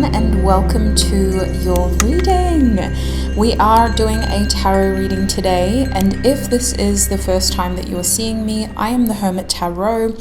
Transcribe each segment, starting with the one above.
everyone, and welcome to your reading. We are doing a tarot reading today, and if this is the first time that you are seeing me, I am the Hermit Tarot,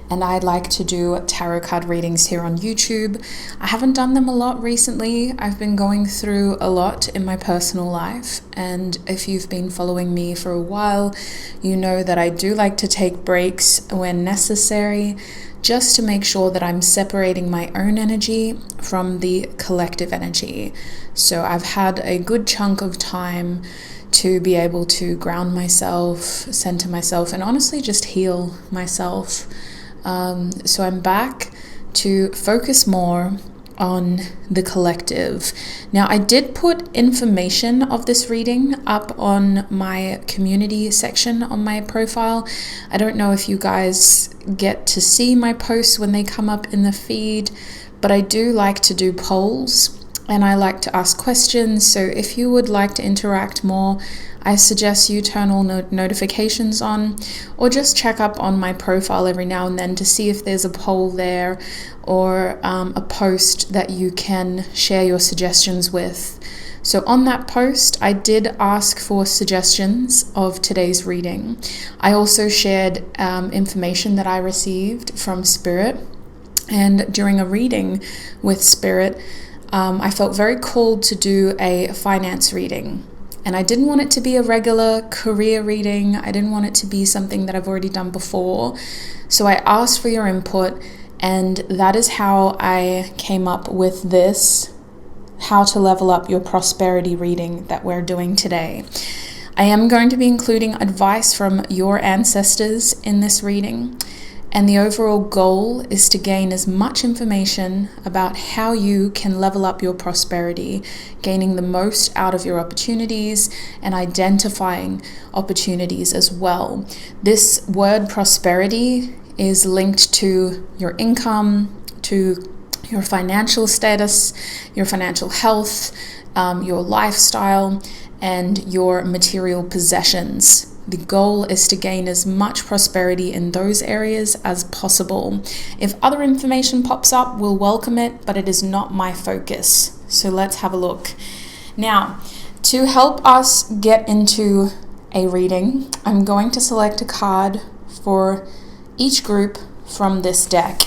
and I like to do tarot card readings here on YouTube. I haven't done them a lot recently. I've been going through a lot in my personal life, and if you've been following me for a while, you know that I do like to take breaks when necessary, just to make sure that I'm separating my own energy from the collective energy. So I've had a good chunk of time to be able to ground myself, center myself, and honestly just heal myself. So I'm back to focus more on the collective. Now, I did put information of this reading up on my community section on my profile. I don't know if you guys get to see my posts when they come up in the feed, but I do like to do polls and I like to ask questions. So if you would like to interact more, I suggest you turn all notifications on, or just check up on my profile every now and then to see if there's a poll there or a post that you can share your suggestions with. So on that post, I did ask for suggestions of today's reading. I also shared information that I received from Spirit, and during a reading with Spirit, I felt very called to do a finance reading. And I didn't want it to be a regular career reading. I didn't want it to be something that I've already done before. So I asked for your input, and that is how I came up with this How to Level Up Your Prosperity reading that we're doing today. I am going to be including advice from your ancestors in this reading. And the overall goal is to gain as much information about how you can level up your prosperity, gaining the most out of your opportunities and identifying opportunities as well. This word prosperity is linked to your income, to your financial status, your financial health, your lifestyle, and your material possessions. The goal is to gain as much prosperity in those areas as possible. If other information pops up, we'll welcome it, but it is not my focus. So let's have a look. Now, to help us get into a reading, I'm going to select a card for each group from this deck.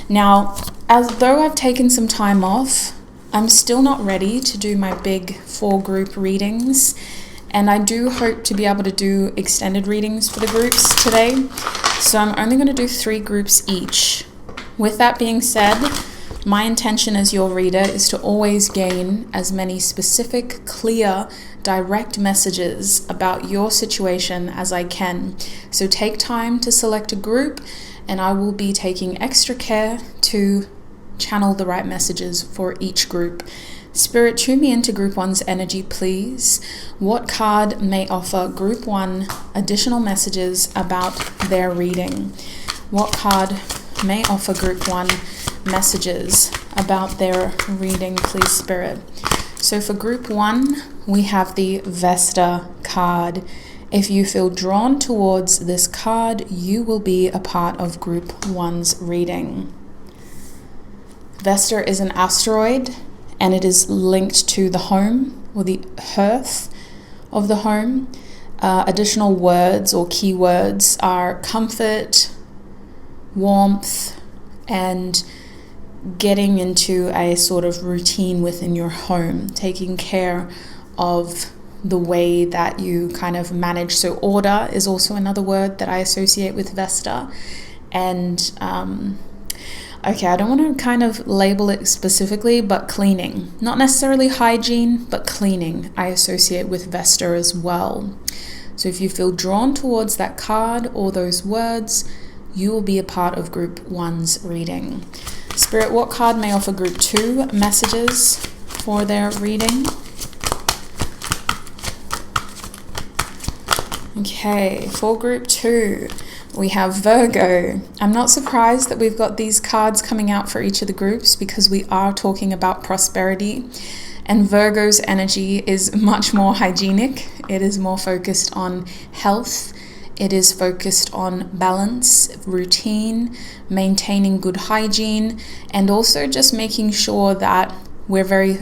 Now, as though I've taken some time off, I'm still not ready to do my big 4-group readings. And I do hope to be able to do extended readings for the groups today. So I'm only going to do 3 groups each. With that being said, my intention as your reader is to always gain as many specific, clear, direct messages about your situation as I can. So take time to select a group, and I will be taking extra care to channel the right messages for each group. Spirit, tune me into Group 1's energy, please. What card may offer Group 1 additional messages about their reading? What card may offer Group 1 messages about their reading, please, Spirit? So for Group 1, we have the Vesta card. If you feel drawn towards this card, you will be a part of Group 1's reading. Vesta is an asteroid, and it is linked to the home or the hearth of the home. Additional words or keywords are comfort, warmth, and getting into a sort of routine within your home, taking care of the way that you kind of manage. So order is also another word that I associate with Vesta. And okay, I don't want to kind of label it specifically, but cleaning. Not necessarily hygiene, but cleaning I associate with Vesta as well. So if you feel drawn towards that card or those words, you will be a part of Group 1's reading. Spirit, what card may offer Group 2 messages for their reading? Okay, for Group 2, we have Virgo. I'm not surprised that we've got these cards coming out for each of the groups because we are talking about prosperity, and Virgo's energy is much more hygienic. It is more focused on health. It is focused on balance, routine, maintaining good hygiene, and also just making sure that we're very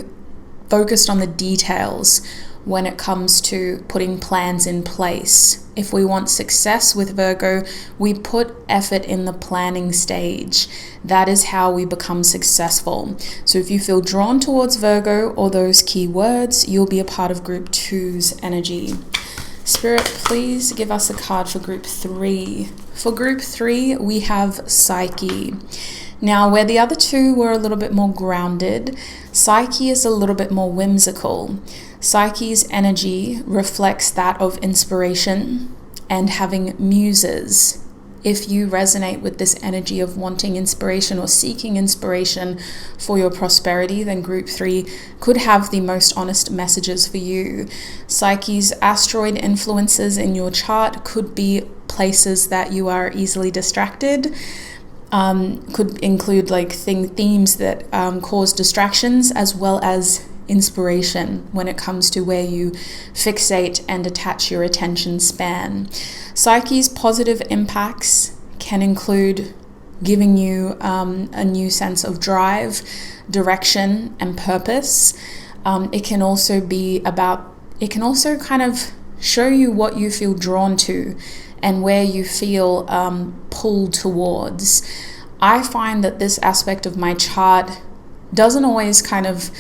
focused on the details when it comes to putting plans in place. If we want success with Virgo, we put effort in the planning stage. That is how we become successful. So if you feel drawn towards Virgo or those key words, you'll be a part of group 2's energy. Spirit, please give us a card for group 3. For group 3, we have Psyche. Now, where the other two were a little bit more grounded, Psyche is a little bit more whimsical. Psyche's energy reflects that of inspiration and having muses. If you resonate with this energy of wanting inspiration or seeking inspiration for your prosperity, then group 3 could have the most honest messages for you. Psyche's asteroid influences in your chart could be places that you are easily distracted. Could include like themes that cause distractions, as well as inspiration when it comes to where you fixate and attach your attention span. Psyche's positive impacts can include giving you a new sense of drive, direction, and purpose. It can also kind of show you what you feel drawn to and where you feel pulled towards. I find that this aspect of my chart doesn't always kind of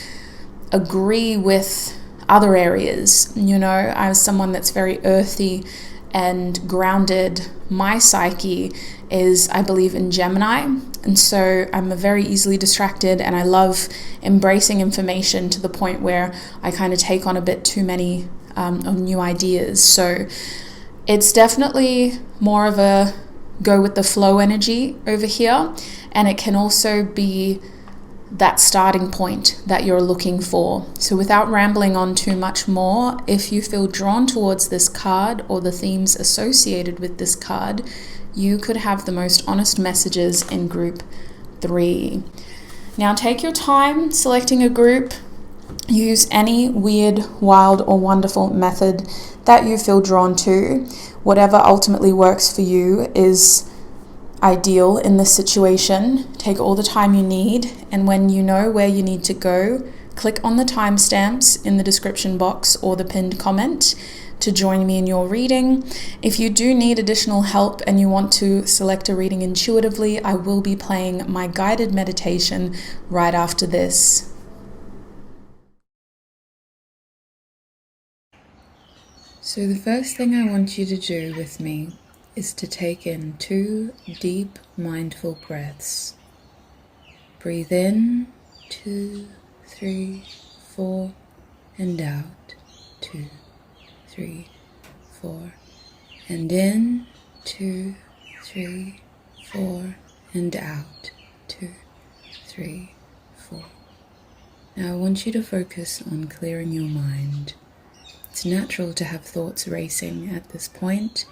agree with other areas. You know, as someone that's very earthy and grounded, my psyche is, I believe, in Gemini. And so I'm very easily distracted, and I love embracing information to the point where I kind of take on a bit too many of new ideas. So it's definitely more of a go with the flow energy over here, and it can also be that starting point that you're looking for. So without rambling on too much more, if you feel drawn towards this card or the themes associated with this card, you could have the most honest messages in group 3. Now take your time selecting a group. Use any weird, wild, or wonderful method that you feel drawn to. Whatever ultimately works for you is ideal in this situation. Take all the time you need, and when you know where you need to go, click on the timestamps in the description box or the pinned comment to join me in your reading. If you do need additional help and you want to select a reading intuitively, I will be playing my guided meditation right after this. So the first thing I want you to do with me is to take in 2 deep, mindful breaths. Breathe in, 2, 3, 4, and out, 2, 3, 4, and in, 2, 3, 4, and out, 2, 3, 4. Now I want you to focus on clearing your mind. It's natural to have thoughts racing at this point.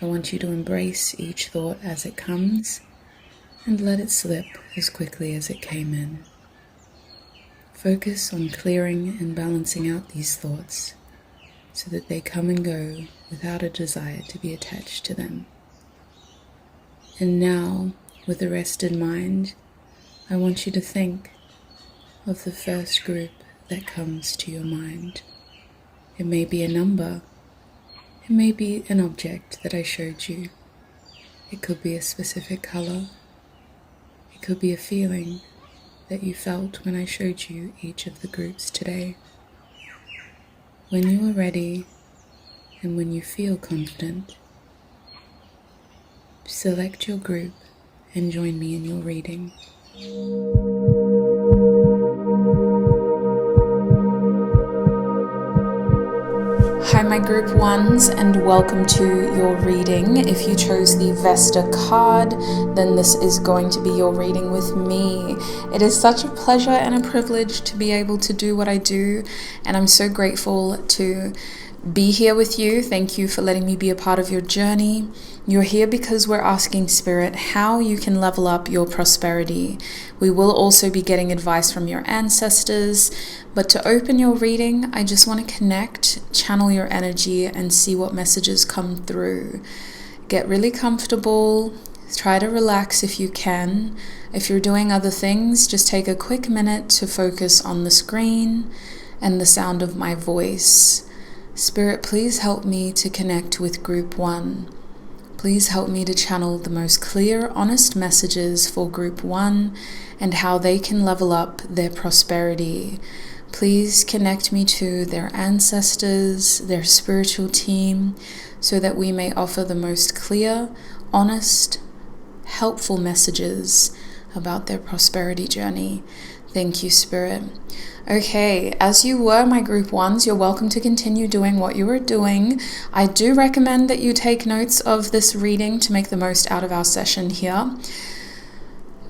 I want you to embrace each thought as it comes and let it slip as quickly as it came in. Focus on clearing and balancing out these thoughts so that they come and go without a desire to be attached to them. And now, with a rested mind, I want you to think of the first group that comes to your mind. It may be a number, it may be an object that I showed you. It could be a specific color. It could be a feeling that you felt when I showed you each of the groups today. When you are ready and when you feel confident, select your group and join me in your reading. Hi my group ones, and welcome to your reading. If you chose the Vesta card, then this is going to be your reading with me. It is such a pleasure and a privilege to be able to do what I do, and I'm so grateful to be here with you. Thank you for letting me be a part of your journey. You're here because we're asking Spirit how you can level up your prosperity. We will also be getting advice from your ancestors, but to open your reading, I just want to connect, channel your energy, and see what messages come through. Get really comfortable, Try to relax if you can. If you're doing other things, just take a quick minute to focus on the screen and the sound of my voice. Spirit, please help me to connect with Group 1. Please help me to channel the most clear, honest messages for Group 1 and how they can level up their prosperity. Please connect me to their ancestors, their spiritual team, so that we may offer the most clear, honest, helpful messages about their prosperity journey. Thank you, Spirit. Okay, as you were my Group 1s, you're welcome to continue doing what you were doing. I do recommend that you take notes of this reading to make the most out of our session here.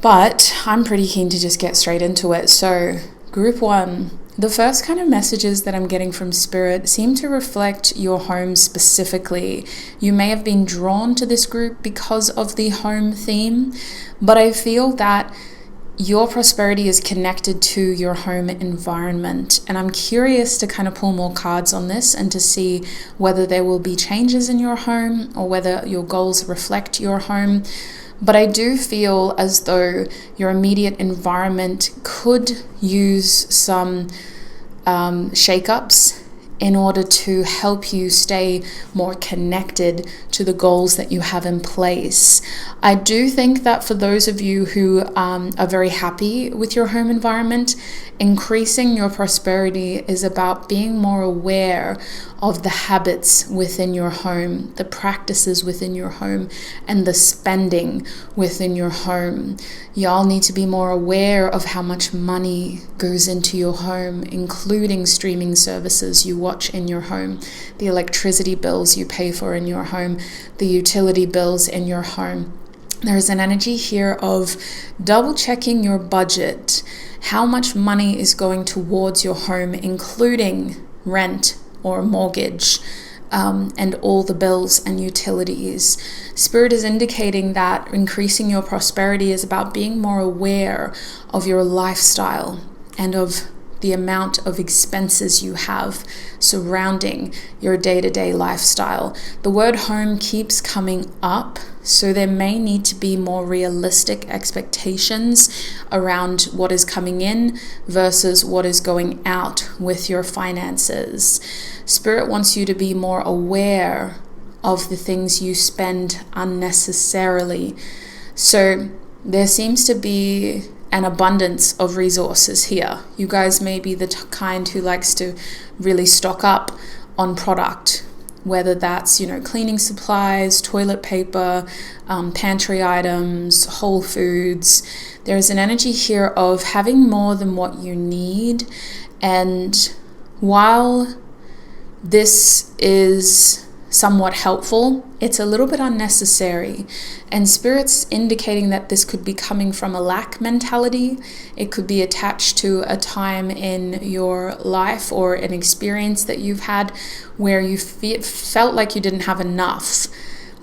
But I'm pretty keen to just get straight into it. So, Group 1, the first kind of messages that I'm getting from Spirit seem to reflect your home specifically. You may have been drawn to this group because of the home theme, but I feel that your prosperity is connected to your home environment. And I'm curious to kind of pull more cards on this and to see whether there will be changes in your home or whether your goals reflect your home. But I do feel as though your immediate environment could use some shake-ups in order to help you stay more connected to the goals that you have in place. I do think that for those of you who are very happy with your home environment, increasing your prosperity is about being more aware of the habits within your home, the practices within your home, and the spending within your home. Y'all need to be more aware of how much money goes into your home, including streaming services you watch in your home, the electricity bills you pay for in your home, the utility bills in your home. There's an energy here of double checking your budget, how much money is going towards your home, including rent or mortgage, and all the bills and utilities. Spirit is indicating that increasing your prosperity is about being more aware of your lifestyle and of the amount of expenses you have surrounding your day-to-day lifestyle. The word home keeps coming up, so there may need to be more realistic expectations around what is coming in versus what is going out with your finances. Spirit wants you to be more aware of the things you spend unnecessarily. So there seems to be an abundance of resources here. You guys may be the kind who likes to really stock up on product, whether that's, cleaning supplies, toilet paper, pantry items, Whole Foods. There's an energy here of having more than what you need. And while this is somewhat helpful, it's a little bit unnecessary. And Spirit's indicating that this could be coming from a lack mentality. It could be attached to a time in your life or an experience that you've had where you felt like you didn't have enough.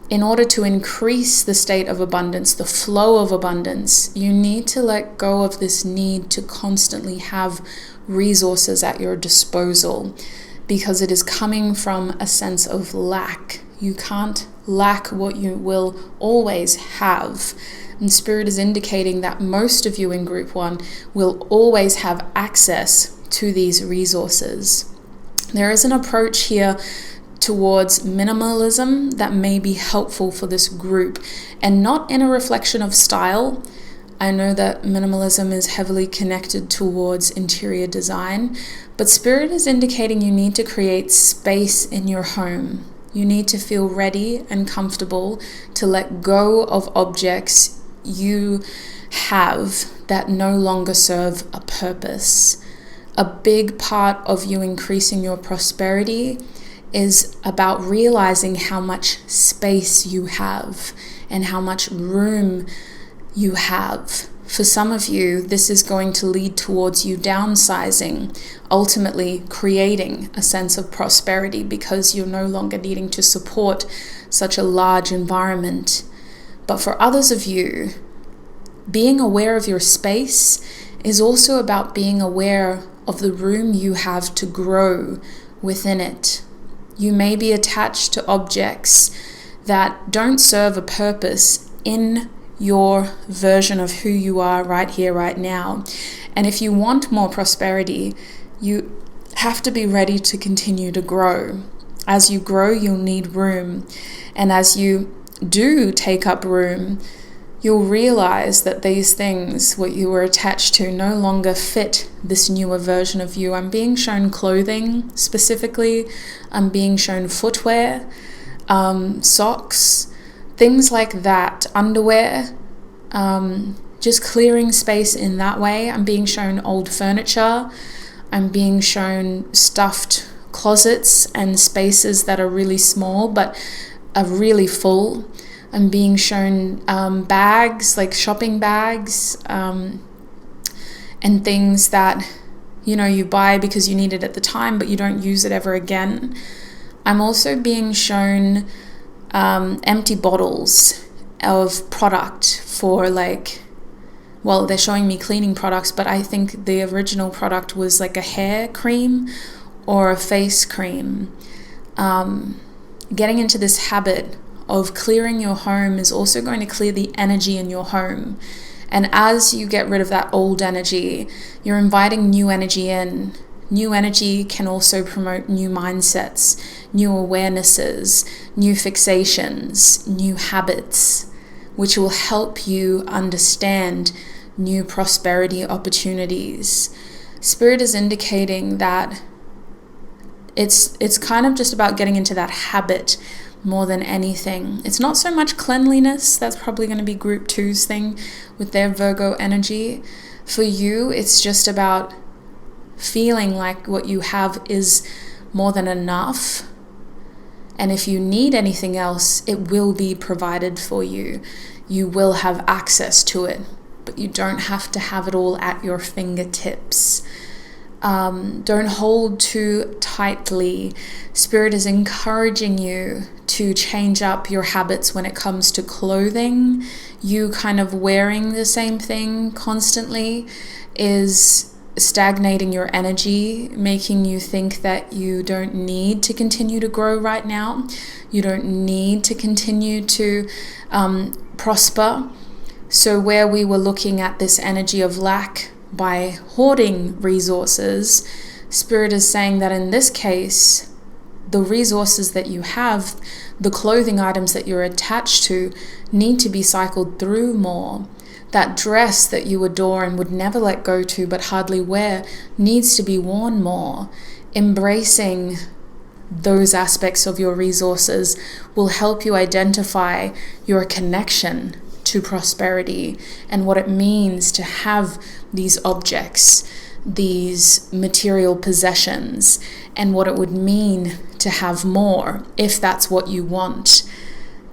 In order to increase the state of abundance, the flow of abundance, you need to let go of this need to constantly have resources at your disposal, because it is coming from a sense of lack. You can't lack what you will always have. And Spirit is indicating that most of you in Group 1 will always have access to these resources. There is an approach here towards minimalism that may be helpful for this group, and not in a reflection of style. I know that minimalism is heavily connected towards interior design, but Spirit is indicating you need to create space in your home. You need to feel ready and comfortable to let go of objects you have that no longer serve a purpose. A big part of you increasing your prosperity is about realizing how much space you have and how much room you have. For some of you, this is going to lead towards you downsizing, ultimately creating a sense of prosperity because you're no longer needing to support such a large environment. But for others of you, being aware of your space is also about being aware of the room you have to grow within it. You may be attached to objects that don't serve a purpose in your version of who you are right here, right now. And if you want more prosperity, you have to be ready to continue to grow. As you grow, you'll need room. And as you do take up room, you'll realize that these things, what you were attached to, no longer fit this newer version of you. I'm being shown clothing specifically. I'm being shown footwear, socks, things like that, underwear, just clearing space in that way. I'm being shown old furniture. I'm being shown stuffed closets and spaces that are really small but are really full. I'm being shown bags, like shopping bags, and things that, you buy because you need it at the time, but you don't use it ever again. I'm also being shown empty bottles of product for they're showing me cleaning products, but I think the original product was like a hair cream or a face cream. Getting into this habit of clearing your home is also going to clear the energy in your home. And as you get rid of that old energy, you're inviting new energy in. New energy can also promote new mindsets, new awarenesses, new fixations, new habits, which will help you understand new prosperity opportunities. Spirit is indicating that it's kind of just about getting into that habit more than anything. It's not so much cleanliness. That's probably going to be group 2's thing with their Virgo energy. For you, it's just about feeling like what you have is more than enough. And if you need anything else, it will be provided for you. You will have access to it, but you don't have to have it all at your fingertips. Don't hold too tightly. Spirit is encouraging you to change up your habits when it comes to clothing. You kind of wearing the same thing constantly is stagnating your energy, making you think that you don't need to continue to grow right now. You don't need to continue to prosper. So where we were looking at this energy of lack by hoarding resources, Spirit is saying that in this case, the resources that you have, the clothing items that you're attached to, need to be cycled through more. That dress that you adore and would never let go to but hardly wear needs to be worn more. Embracing those aspects of your resources will help you identify your connection to prosperity and what it means to have these objects, these material possessions, and what it would mean to have more if that's what you want.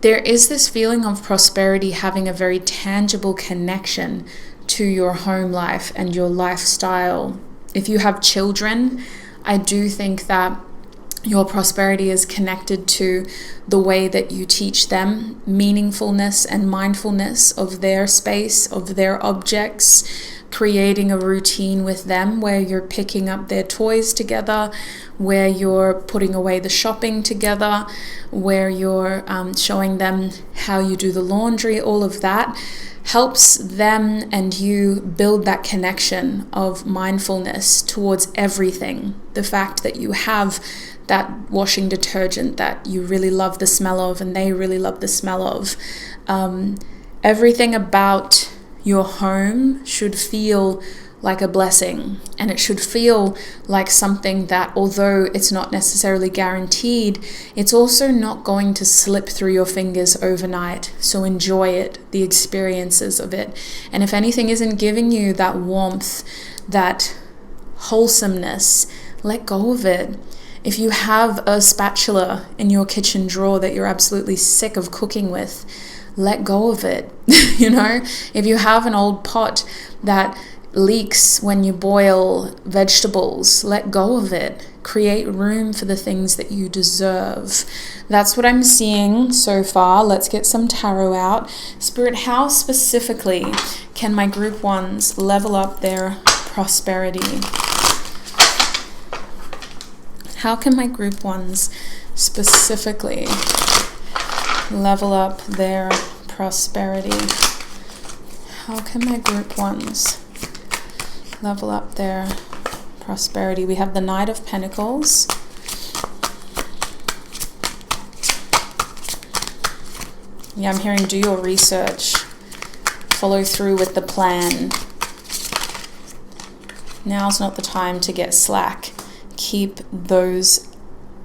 There is this feeling of prosperity having a very tangible connection to your home life and your lifestyle. If you have children, I do think that your prosperity is connected to the way that you teach them meaningfulness and mindfulness of their space, of their objects, creating a routine with them where you're picking up their toys together, where you're putting away the shopping together, where you're showing them how you do the laundry. All of that helps them and you build that connection of mindfulness towards everything. The fact that you have that washing detergent that you really love the smell of and they really love the smell of. Everything about your home should feel like a blessing, and it should feel like something that, although it's not necessarily guaranteed, it's also not going to slip through your fingers overnight. So enjoy it, the experiences of it. And if anything isn't giving you that warmth, that wholesomeness, let go of it. If you have a spatula in your kitchen drawer that you're absolutely sick of cooking with, let go of it. If you have an old pot that leaks when you boil vegetables, let go of it. Create room for the things that you deserve. That's what I'm seeing so far. Let's get some tarot out. Spirit, how specifically can my group ones level up their prosperity? How can my group ones specifically level up their prosperity. How can my group ones level up their prosperity? We have the Knight of Pentacles. Yeah, I'm hearing do your research. Follow through with the plan. Now's not the time to get slack. Keep those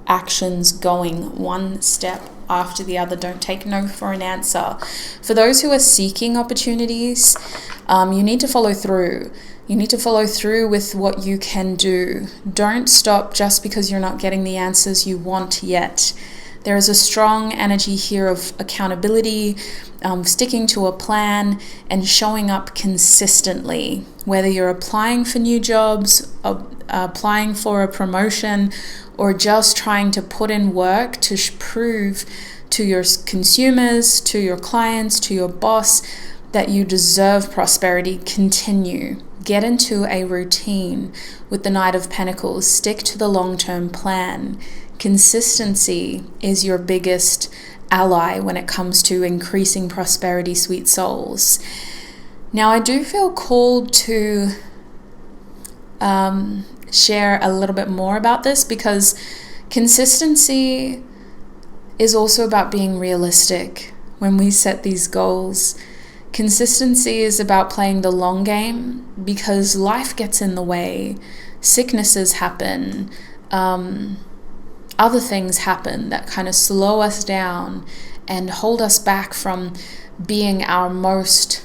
actions going one step after the other. Don't take no for an answer. For those who are seeking opportunities, you need to follow through. You need to follow through with what you can do. Don't stop just because you're not getting the answers you want yet. There is a strong energy here of accountability, sticking to a plan and showing up consistently. Whether you're applying for new jobs, applying for a promotion, or just trying to put in work to prove to your consumers, to your clients, to your boss that you deserve prosperity, continue. Get into a routine with the Knight of Pentacles. Stick to the long-term plan. Consistency is your biggest ally when it comes to increasing prosperity, sweet souls. Now, I do feel called to share a little bit more about this, because consistency is also about being realistic when we set these goals. Consistency is about playing the long game, because life gets in the way. Sicknesses happen. Other things happen that kind of slow us down and hold us back from being our most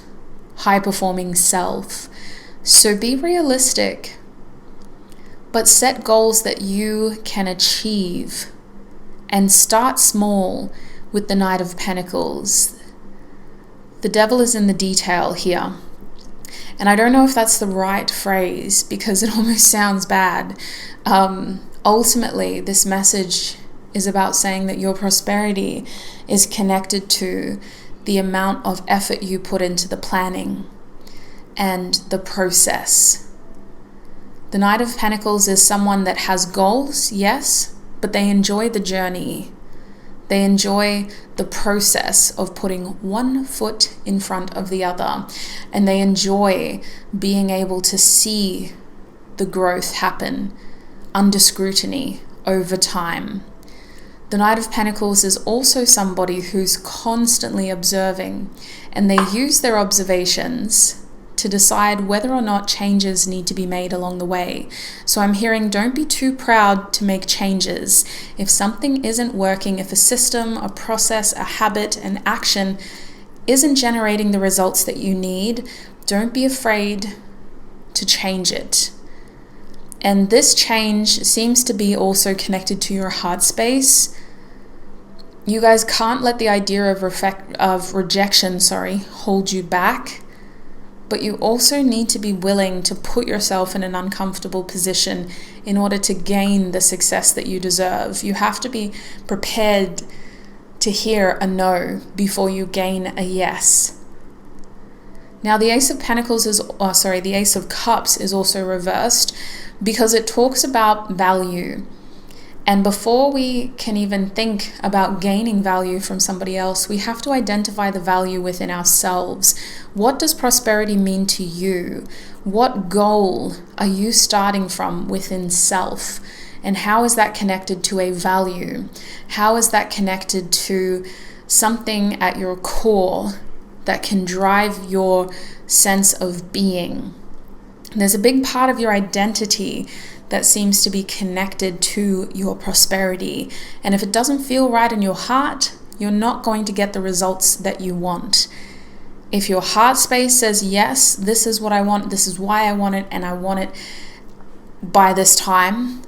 high-performing self. So be realistic, but set goals that you can achieve, and start small with the Knight of Pentacles. The devil is in the detail here. And I don't know if that's the right phrase, because it almost sounds bad. Ultimately, this message is about saying that your prosperity is connected to the amount of effort you put into the planning and the process. The Knight of Pentacles is someone that has goals, yes, but they enjoy the journey. They enjoy the process of putting one foot in front of the other, and they enjoy being able to see the growth happen under scrutiny over time. The Knight of Pentacles is also somebody who's constantly observing, and they use their observations to decide whether or not changes need to be made along the way. So I'm hearing, don't be too proud to make changes. If something isn't working, if a system, a process, a habit, an action isn't generating the results that you need, don't be afraid to change it. And this change seems to be also connected to your heart space. You guys can't let the idea of rejection, hold you back. But you also need to be willing to put yourself in an uncomfortable position in order to gain the success that you deserve. You have to be prepared to hear a no before you gain a yes. Now, the Ace of Cups is also reversed, because it talks about value. And before we can even think about gaining value from somebody else, we have to identify the value within ourselves. What does prosperity mean to you? What goal are you starting from within self? And how is that connected to a value? How is that connected to something at your core that can drive your sense of being? There's a big part of your identity that seems to be connected to your prosperity. And if it doesn't feel right in your heart, you're not going to get the results that you want. If your heart space says, yes, this is what I want, this is why I want it, and I want it by this time,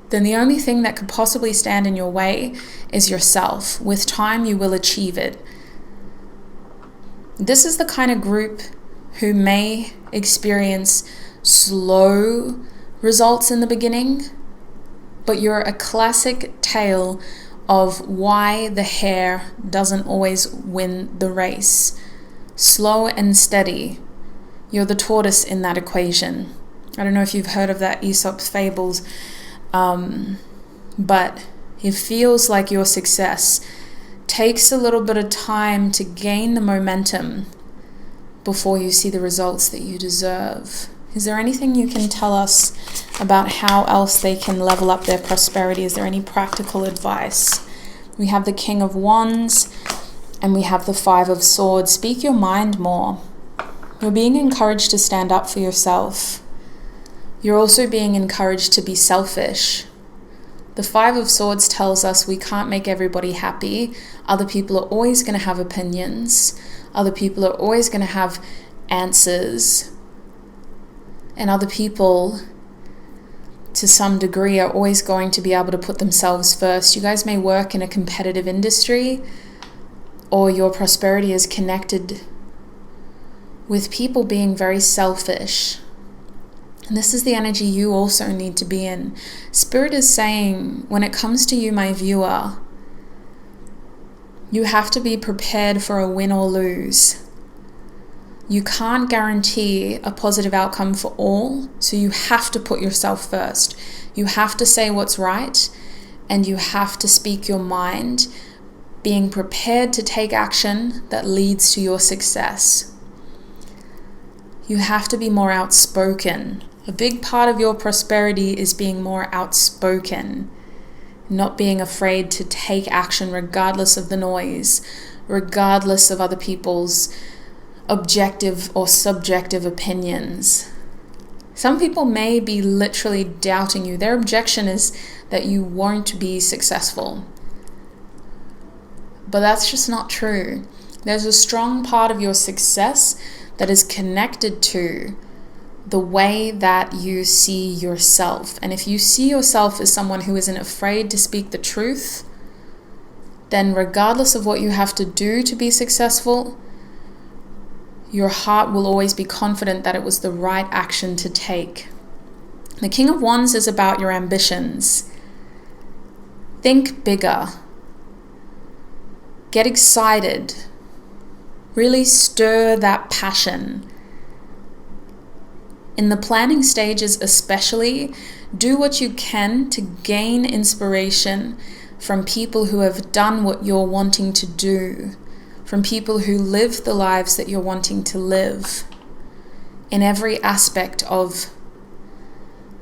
then the only thing that could possibly stand in your way is yourself. With time, you will achieve it. This is the kind of group who may experience slow results in the beginning, but you're a classic tale of why the hare doesn't always win the race. Slow and steady. You're the tortoise in that equation. I don't know if you've heard of that Aesop's fables, but it feels like your success takes a little bit of time to gain the momentum before you see the results that you deserve. Is there anything you can tell us about how else they can level up their prosperity? Is there any practical advice? We have the King of Wands and we have the Five of Swords. Speak your mind more. You're being encouraged to stand up for yourself. You're also being encouraged to be selfish. The Five of Swords tells us we can't make everybody happy. Other people are always going to have opinions. Other people are always going to have answers. And other people, to some degree, are always going to be able to put themselves first. You guys may work in a competitive industry, or your prosperity is connected with people being very selfish. And this is the energy you also need to be in. Spirit is saying, when it comes to you, my viewer, you have to be prepared for a win or lose. You can't guarantee a positive outcome for all, so you have to put yourself first. You have to say what's right, and you have to speak your mind, being prepared to take action that leads to your success. You have to be more outspoken. A big part of your prosperity is being more outspoken, not being afraid to take action regardless of the noise, regardless of other people's objective or subjective opinions. Some people may be literally doubting you. Their objection is that you won't be successful. But that's just not true. There's a strong part of your success that is connected to the way that you see yourself. And if you see yourself as someone who isn't afraid to speak the truth, then regardless of what you have to do to be successful, your heart will always be confident that it was the right action to take. The King of Wands is about your ambitions. Think bigger. Get excited. Really stir that passion. In the planning stages especially, do what you can to gain inspiration from people who have done what you're wanting to do, from people who live the lives that you're wanting to live, in every aspect of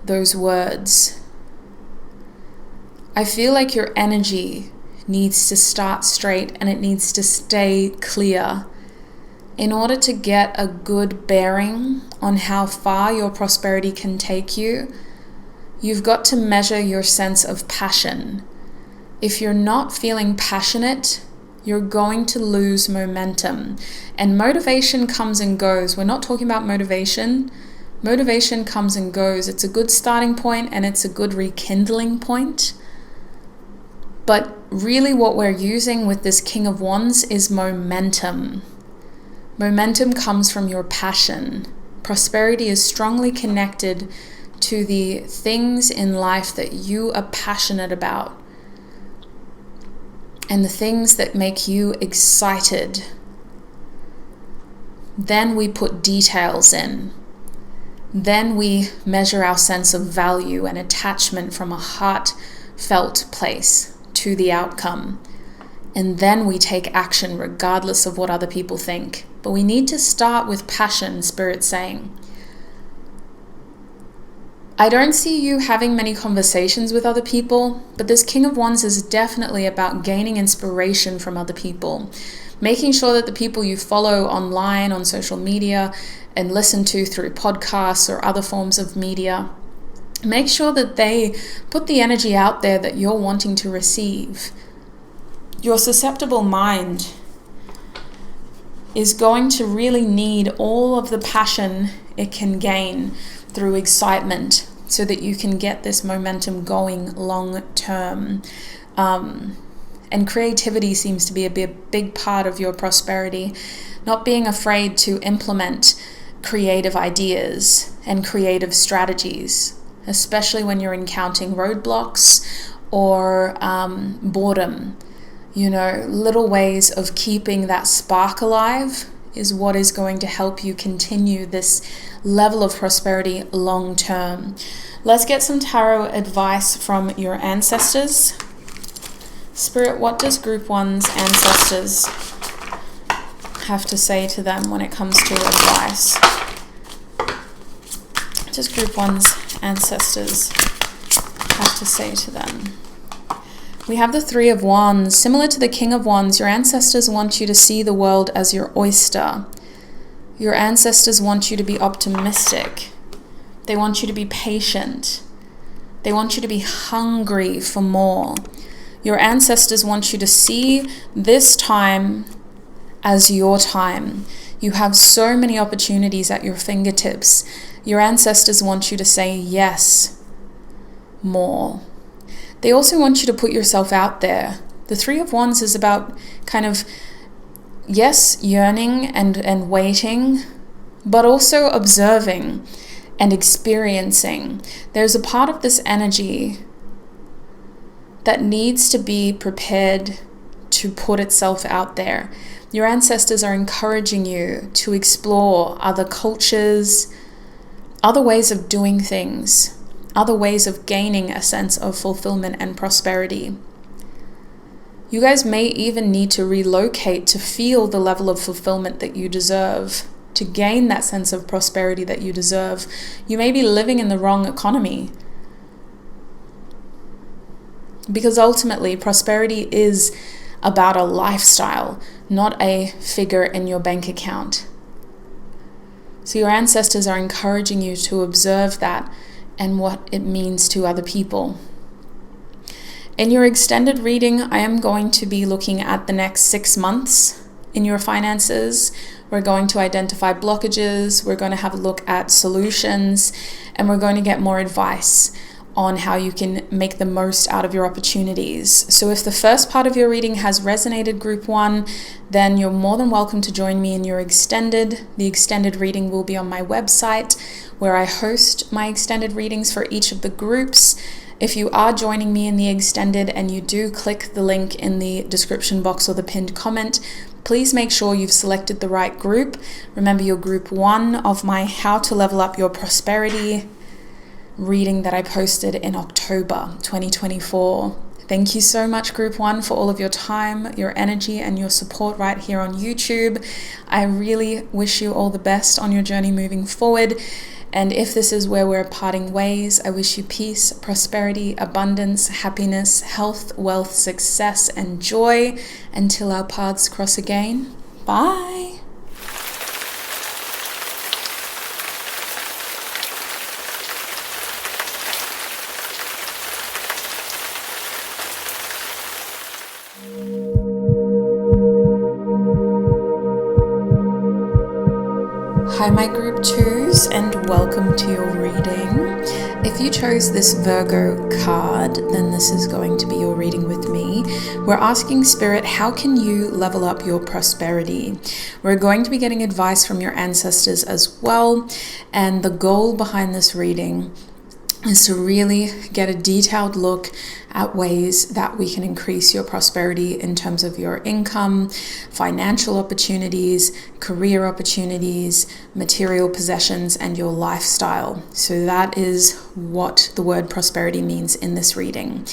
those words. I feel like your energy needs to start straight and it needs to stay clear. In order to get a good bearing on how far your prosperity can take you, you've got to measure your sense of passion. If you're not feeling passionate, you're going to lose momentum. And motivation comes and goes. We're not talking about motivation. Motivation comes and goes. It's a good starting point and it's a good rekindling point. But really what we're using with this King of Wands is momentum. Momentum comes from your passion. Prosperity is strongly connected to the things in life that you are passionate about and the things that make you excited. Then we put details in. Then we measure our sense of value and attachment from a heartfelt place to the outcome. And then we take action regardless of what other people think. But we need to start with passion, Spirit's saying. I don't see you having many conversations with other people, but this King of Wands is definitely about gaining inspiration from other people. Making sure that the people you follow online, on social media, and listen to through podcasts or other forms of media, make sure that they put the energy out there that you're wanting to receive. Your susceptible mind is going to really need all of the passion it can gain through excitement so that you can get this momentum going long term. And creativity seems to be a big part of your prosperity. Not being afraid to implement creative ideas and creative strategies, especially when you're encountering roadblocks or boredom. You know, little ways of keeping that spark alive is what is going to help you continue this level of prosperity long term. Let's get some tarot advice from your ancestors. Spirit, what does Group 1's ancestors have to say to them when it comes to advice? What does Group 1's ancestors have to say to them? We have the Three of Wands. Similar to the King of Wands, your ancestors want you to see the world as your oyster. Your ancestors want you to be optimistic. They want you to be patient. They want you to be hungry for more. Your ancestors want you to see this time as your time. You have so many opportunities at your fingertips. Your ancestors want you to say yes more. They also want you to put yourself out there. The Three of Wands is about kind of, yes, yearning and waiting, but also observing and experiencing. There's a part of this energy that needs to be prepared to put itself out there. Your ancestors are encouraging you to explore other cultures, other ways of doing things, other ways of gaining a sense of fulfillment and prosperity. You guys may even need to relocate to feel the level of fulfillment that you deserve, to gain that sense of prosperity that you deserve. You may be living in the wrong economy, because ultimately prosperity is about a lifestyle, not a figure in your bank account. So your ancestors are encouraging you to observe that and what it means to other people. In your extended reading, I am going to be looking at the next 6 months in your finances. We're going to identify blockages, we're going to have a look at solutions, and we're going to get more advice on how you can make the most out of your opportunities. So if the first part of your reading has resonated, Group 1, then you're more than welcome to join me in your extended. The extended reading will be on my website, where I host my extended readings for each of the groups. If you are joining me in the extended and you do click the link in the description box or the pinned comment, please make sure you've selected the right group. Remember, your Group 1 of my How to Level Up Your Prosperity reading that I posted in October 2024. Thank you so much, Group 1, for all of your time, your energy, and your support right here on YouTube. I really wish you all the best on your journey moving forward. And if this is where we're parting ways, I wish you peace, prosperity, abundance, happiness, health, wealth, success, and joy until our paths cross again. Bye. Hi, my Group 2s, and welcome to your reading. If you chose this Virgo card, then this is going to be your reading with me. We're asking Spirit, how can you level up your prosperity? We're going to be getting advice from your ancestors as well, and the goal behind this reading is to really get a detailed look at ways that we can increase your prosperity in terms of your income, financial opportunities, career opportunities, material possessions, and your lifestyle. So that is what the word prosperity means in this reading.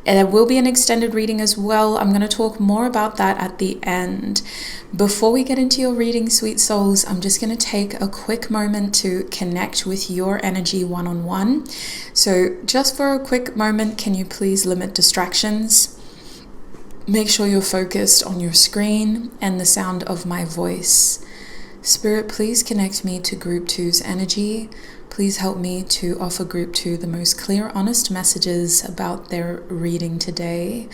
There will be an extended reading as well. I'm going to talk more about that at the end. Before we get into your reading, sweet souls, I'm just going to take a quick moment to connect with your energy one-on-one. So just for a quick moment, can you please limit distractions? Make sure you're focused on your screen and the sound of my voice. Spirit, please connect me to Group 2's energy. Please help me to offer Group 2 the most clear, honest messages about their reading today.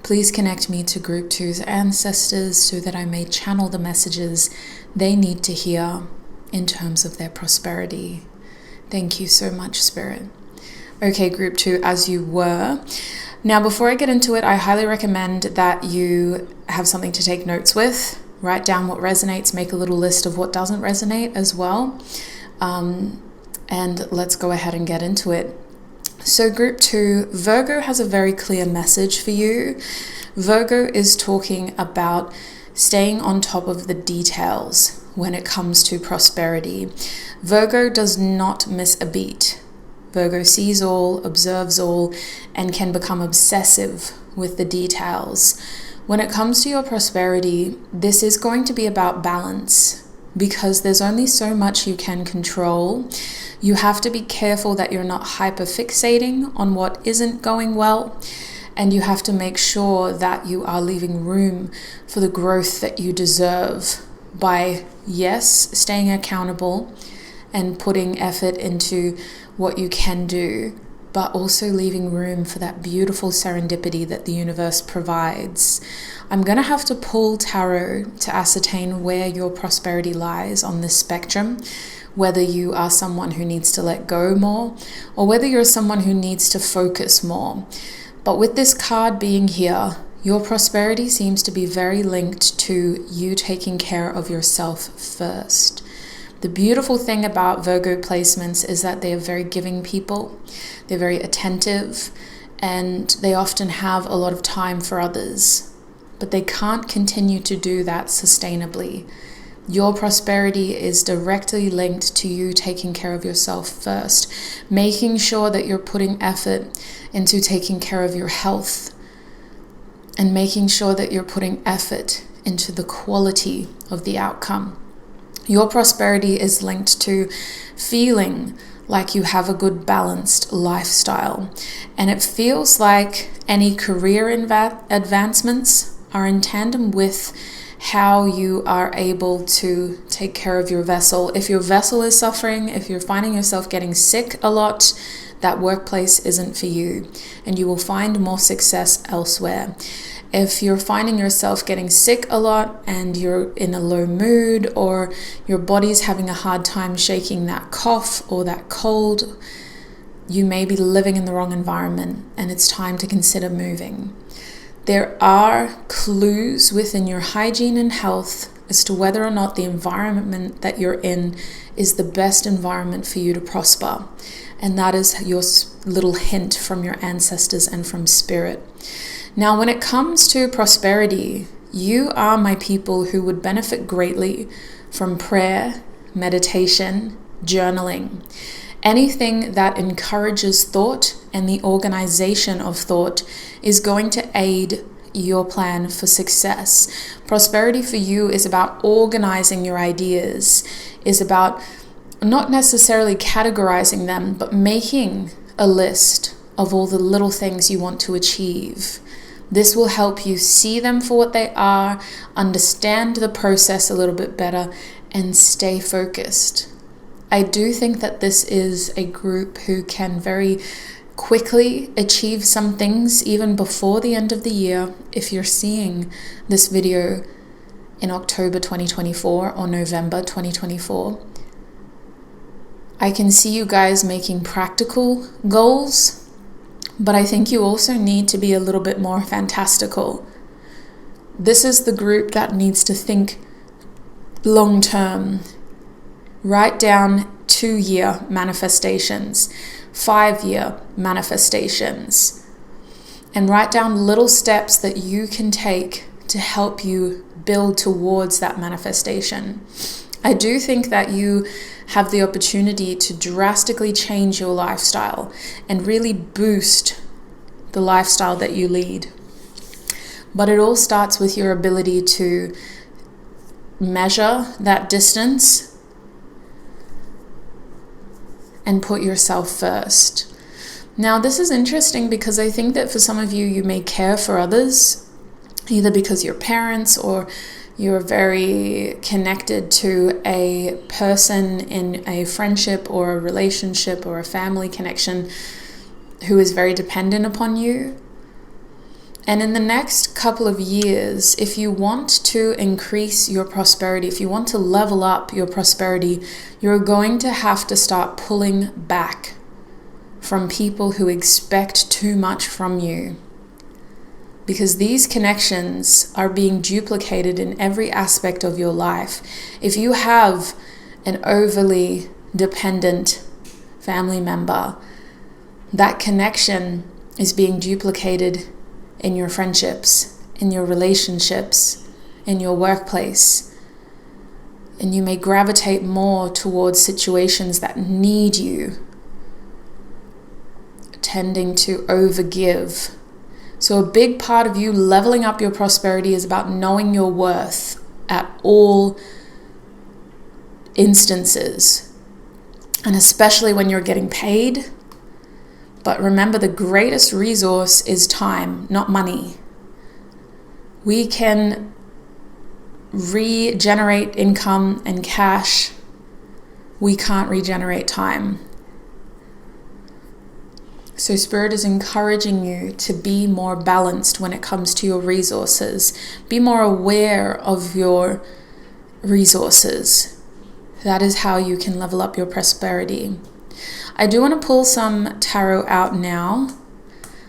Please connect me to Group 2's ancestors so that I may channel the messages they need to hear in terms of their prosperity. Thank you so much, Spirit. Okay, Group 2, as you were. Now, before I get into it, I highly recommend that you have something to take notes with. Write down what resonates, make a little list of what doesn't resonate as well. And let's go ahead and get into it. So Group 2, Virgo has a very clear message for you. Virgo is talking about staying on top of the details when it comes to prosperity. Virgo does not miss a beat. Virgo sees all, observes all, and can become obsessive with the details. When it comes to your prosperity, this is going to be about balance, because there's only so much you can control. You have to be careful that you're not hyperfixating on what isn't going well, and you have to make sure that you are leaving room for the growth that you deserve by, yes, staying accountable and putting effort into what you can do, but also leaving room for that beautiful serendipity that the universe provides. I'm going to have to pull tarot to ascertain where your prosperity lies on this spectrum, whether you are someone who needs to let go more or whether you're someone who needs to focus more. But with this card being here, your prosperity seems to be very linked to you taking care of yourself first. The beautiful thing about Virgo placements is that they are very giving people. They're very attentive, and they often have a lot of time for others. But they can't continue to do that sustainably. Your prosperity is directly linked to you taking care of yourself first, making sure that you're putting effort into taking care of your health, and making sure that you're putting effort into the quality of the outcome. Your prosperity is linked to feeling like you have a good balanced lifestyle, and it feels like any career advancements are in tandem with how you are able to take care of your vessel. If your vessel is suffering, if you're finding yourself getting sick a lot, that workplace isn't for you, and you will find more success elsewhere. If you're finding yourself getting sick a lot and you're in a low mood, or your body's having a hard time shaking that cough or that cold, you may be living in the wrong environment, and it's time to consider moving. There are clues within your hygiene and health as to whether or not the environment that you're in is the best environment for you to prosper. And that is your little hint from your ancestors and from spirit. Now, when it comes to prosperity, you are my people who would benefit greatly from prayer, meditation, journaling. Anything that encourages thought and the organization of thought is going to aid your plan for success. Prosperity for you is about organizing your ideas, is about not necessarily categorizing them, but making a list of all the little things you want to achieve. This will help you see them for what they are, understand the process a little bit better, and stay focused. I do think that this is a group who can very quickly achieve some things even before the end of the year. If you're seeing this video in October 2024 or November 2024, I can see you guys making practical goals, but I think you also need to be a little bit more fantastical. This is the group that needs to think long term. Write down 2-year manifestations, 5-year manifestations, and write down little steps that you can take to help you build towards that manifestation. I do think that you have the opportunity to drastically change your lifestyle and really boost the lifestyle that you lead. But it all starts with your ability to measure that distance and put yourself first. Now, this is interesting because I think that for some of you, you may care for others, either because you're parents or you're very connected to a person in a friendship or a relationship or a family connection who is very dependent upon you. And in the next couple of years, if you want to increase your prosperity, if you want to level up your prosperity, you're going to have to start pulling back from people who expect too much from you. Because these connections are being duplicated in every aspect of your life. If you have an overly dependent family member, that connection is being duplicated in your friendships, in your relationships, in your workplace. And you may gravitate more towards situations that need you tending to overgive. So a big part of you leveling up your prosperity is about knowing your worth at all instances, and especially when you're getting paid. But remember, the greatest resource is time, not money. We can regenerate income and cash. We can't regenerate time. So Spirit is encouraging you to be more balanced when it comes to your resources. Be more aware of your resources. That is how you can level up your prosperity. I do want to pull some tarot out now.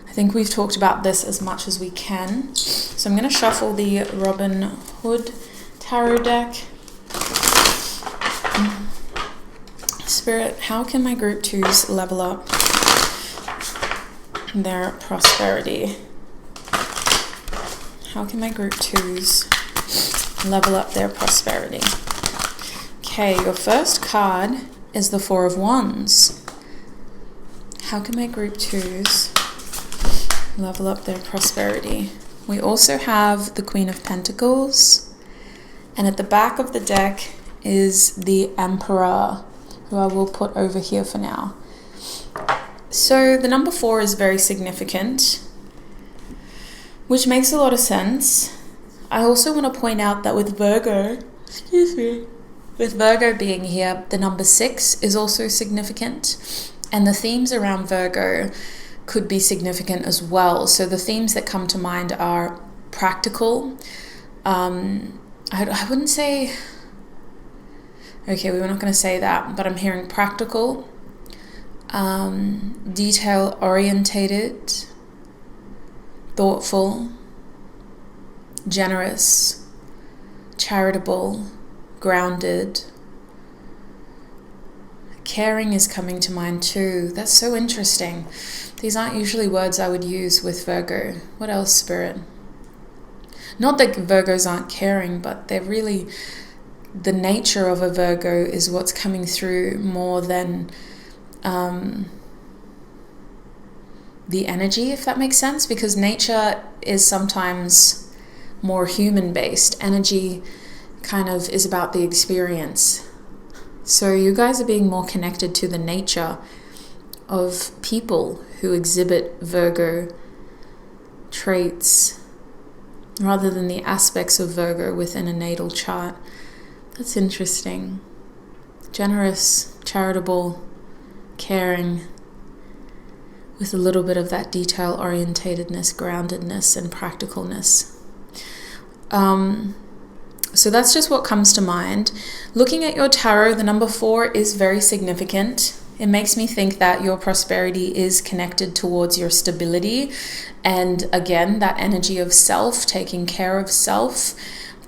I think we've talked about this as much as we can. So I'm going to shuffle the Robin Hood tarot deck. Spirit, how can my group 2s level up their prosperity? How can my group 2s level up their prosperity? Okay, your first card is the 4 of Wands. How can my group 2s level up their prosperity? We also have the Queen of Pentacles, and at the back of the deck is the Emperor, who I will put over here for now. So the number 4 is very significant, which makes a lot of sense. I also want to point out that with Virgo, with Virgo being here, the number 6 is also significant, and the themes around Virgo could be significant as well. So the themes that come to mind are practical. I wouldn't say, okay, we were not going to say that, but I'm hearing practical, detail orientated, thoughtful, generous, charitable, grounded. Caring is coming to mind too. That's so interesting. These aren't usually words I would use with Virgo. What else, Spirit? Not that Virgos aren't caring, but they're really, the nature of a Virgo is what's coming through more than the energy, if that makes sense, because nature is sometimes more human-based. Energy kind of is about the experience. So you guys are being more connected to the nature of people who exhibit Virgo traits rather than the aspects of Virgo within a natal chart. That's interesting. Generous, charitable, caring, with a little bit of that detail orientatedness, groundedness, and practicalness. So that's just what comes to mind. Looking at your tarot, the number 4 is very significant. It makes me think that your prosperity is connected towards your stability. And again, that energy of self, taking care of self.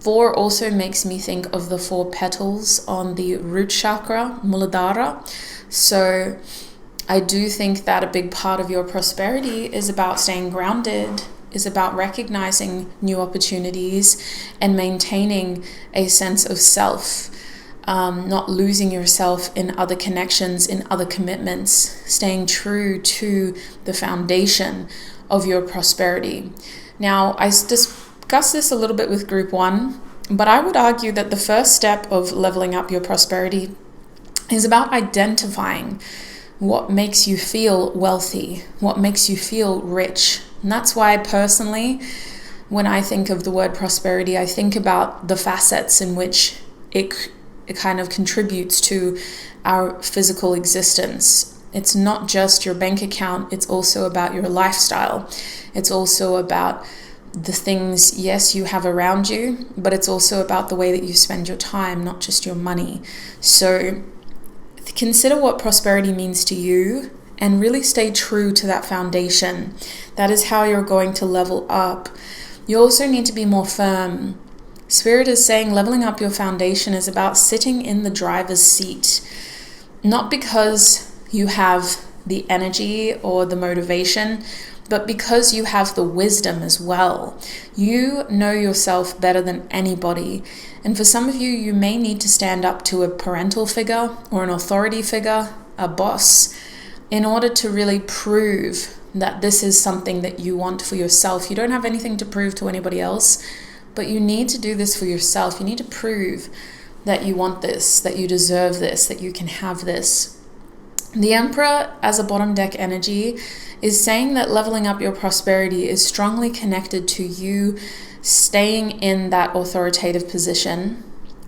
4 also makes me think of the 4 petals on the root chakra, Muladhara. So I do think that a big part of your prosperity is about staying grounded, is about recognizing new opportunities and maintaining a sense of self, not losing yourself in other connections, in other commitments, staying true to the foundation of your prosperity. Now, I discussed this a little bit with group 1, but I would argue that the first step of leveling up your prosperity is about identifying what makes you feel wealthy, what makes you feel rich. And that's why personally, when I think of the word prosperity, I think about the facets in which it kind of contributes to our physical existence. It's not just your bank account, it's also about your lifestyle. It's also about the things, yes, you have around you, but it's also about the way that you spend your time, not just your money. So consider what prosperity means to you and really stay true to that foundation. That is how you're going to level up. You also need to be more firm. Spirit is saying leveling up your foundation is about sitting in the driver's seat, not because you have the energy or the motivation, but because you have the wisdom as well. You know yourself better than anybody. And for some of you, you may need to stand up to a parental figure or an authority figure, a boss, in order to really prove that this is something that you want for yourself. You don't have anything to prove to anybody else, but you need to do this for yourself. You need to prove that you want this, that you deserve this, that you can have this. The Emperor, as a bottom deck energy, is saying that leveling up your prosperity is strongly connected to you staying in that authoritative position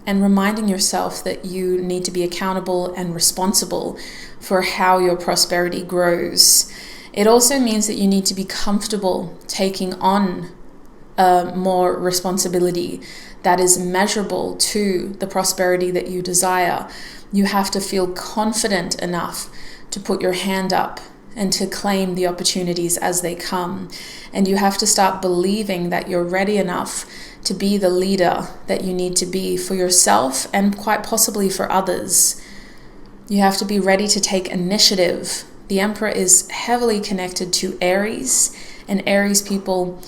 and reminding yourself that you need to be accountable and responsible for how your prosperity grows. It also means that you need to be comfortable taking on more responsibility that is measurable to the prosperity that you desire. You have to feel confident enough to put your hand up and to claim the opportunities as they come. And you have to start believing that you're ready enough to be the leader that you need to be for yourself and quite possibly for others. You have to be ready to take initiative. The Emperor is heavily connected to Aries, and Aries people,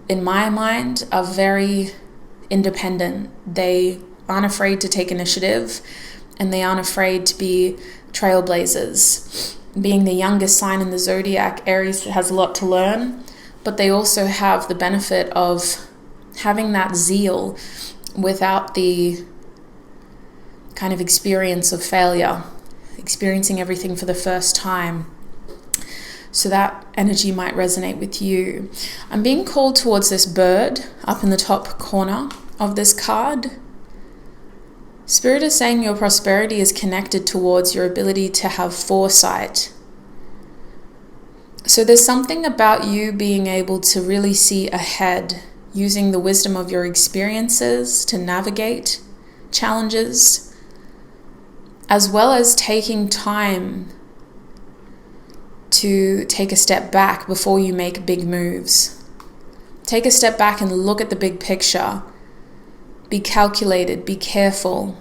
in my mind, are very independent. They aren't afraid to take initiative, and they aren't afraid to be trailblazers. Being the youngest sign in the zodiac, Aries has a lot to learn, but they also have the benefit of having that zeal without the kind of experience of failure, experiencing everything for the first time. So that energy might resonate with you. I'm being called towards this bird up in the top corner of this card. Spirit is saying your prosperity is connected towards your ability to have foresight. So there's something about you being able to really see ahead, using the wisdom of your experiences to navigate challenges, as well as taking time to take a step back before you make big moves. Take a step back and look at the big picture. Be calculated, be careful,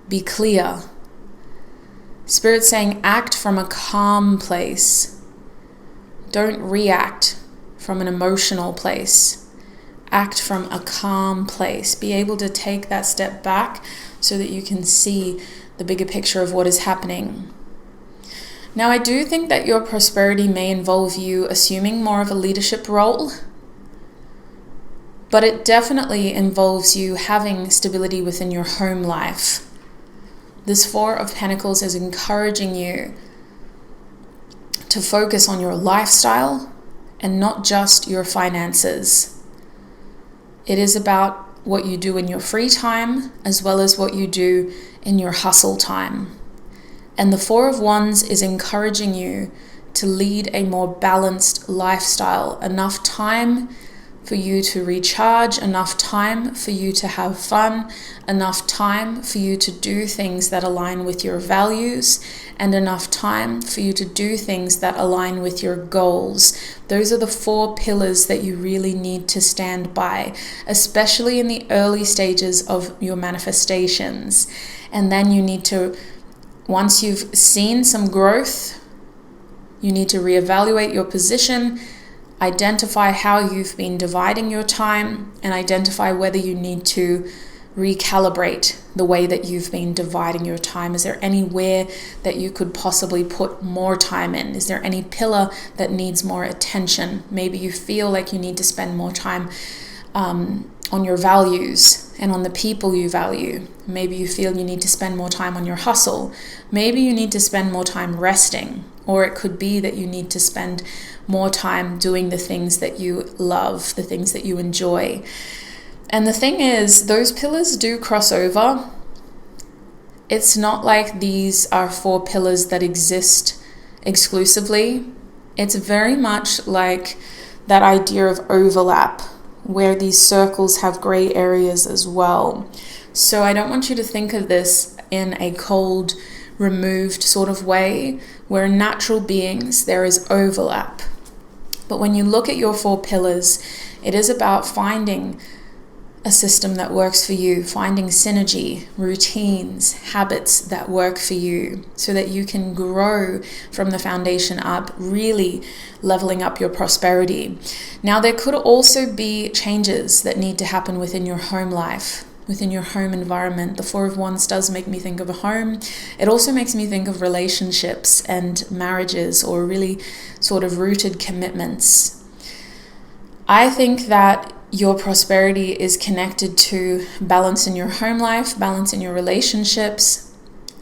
be clear. Spirit's saying act from a calm place. Don't react from an emotional place. Act from a calm place. Be able to take that step back so that you can see the bigger picture of what is happening. Now, I do think that your prosperity may involve you assuming more of a leadership role, but it definitely involves you having stability within your home life. This Four of Pentacles is encouraging you to focus on your lifestyle and not just your finances. It is about what you do in your free time as well as what you do in your hustle time. And the Four of Wands is encouraging you to lead a more balanced lifestyle, enough time for you to recharge, enough time for you to have fun, enough time for you to do things that align with your values, and enough time for you to do things that align with your goals. Those are the four pillars that you really need to stand by, especially in the early stages of your manifestations. And then you need to, once you've seen some growth, you need to reevaluate your position, identify how you've been dividing your time, and identify whether you need to recalibrate the way that you've been dividing your time. Is there anywhere that you could possibly put more time in? Is there any pillar that needs more attention? Maybe you feel like you need to spend more time on your values and on the people you value. Maybe you feel you need to spend more time on your hustle. Maybe you need to spend more time resting. Or it could be that you need to spend more time doing the things that you love, the things that you enjoy. And the thing is, those pillars do cross over. It's not like these are four pillars that exist exclusively. It's very much like that idea of overlap, where these circles have gray areas as well. So I don't want you to think of this in a cold, removed sort of way. We're natural beings, there is overlap. But when you look at your four pillars, it is about finding a system that works for you, finding synergy, routines, habits that work for you so that you can grow from the foundation up, really leveling up your prosperity. Now, there could also be changes that need to happen within your home life. within your home environment. The Four of Wands does make me think of a home. It also makes me think of relationships and marriages, or really sort of rooted commitments. I think that your prosperity is connected to balance in your home life, balance in your relationships,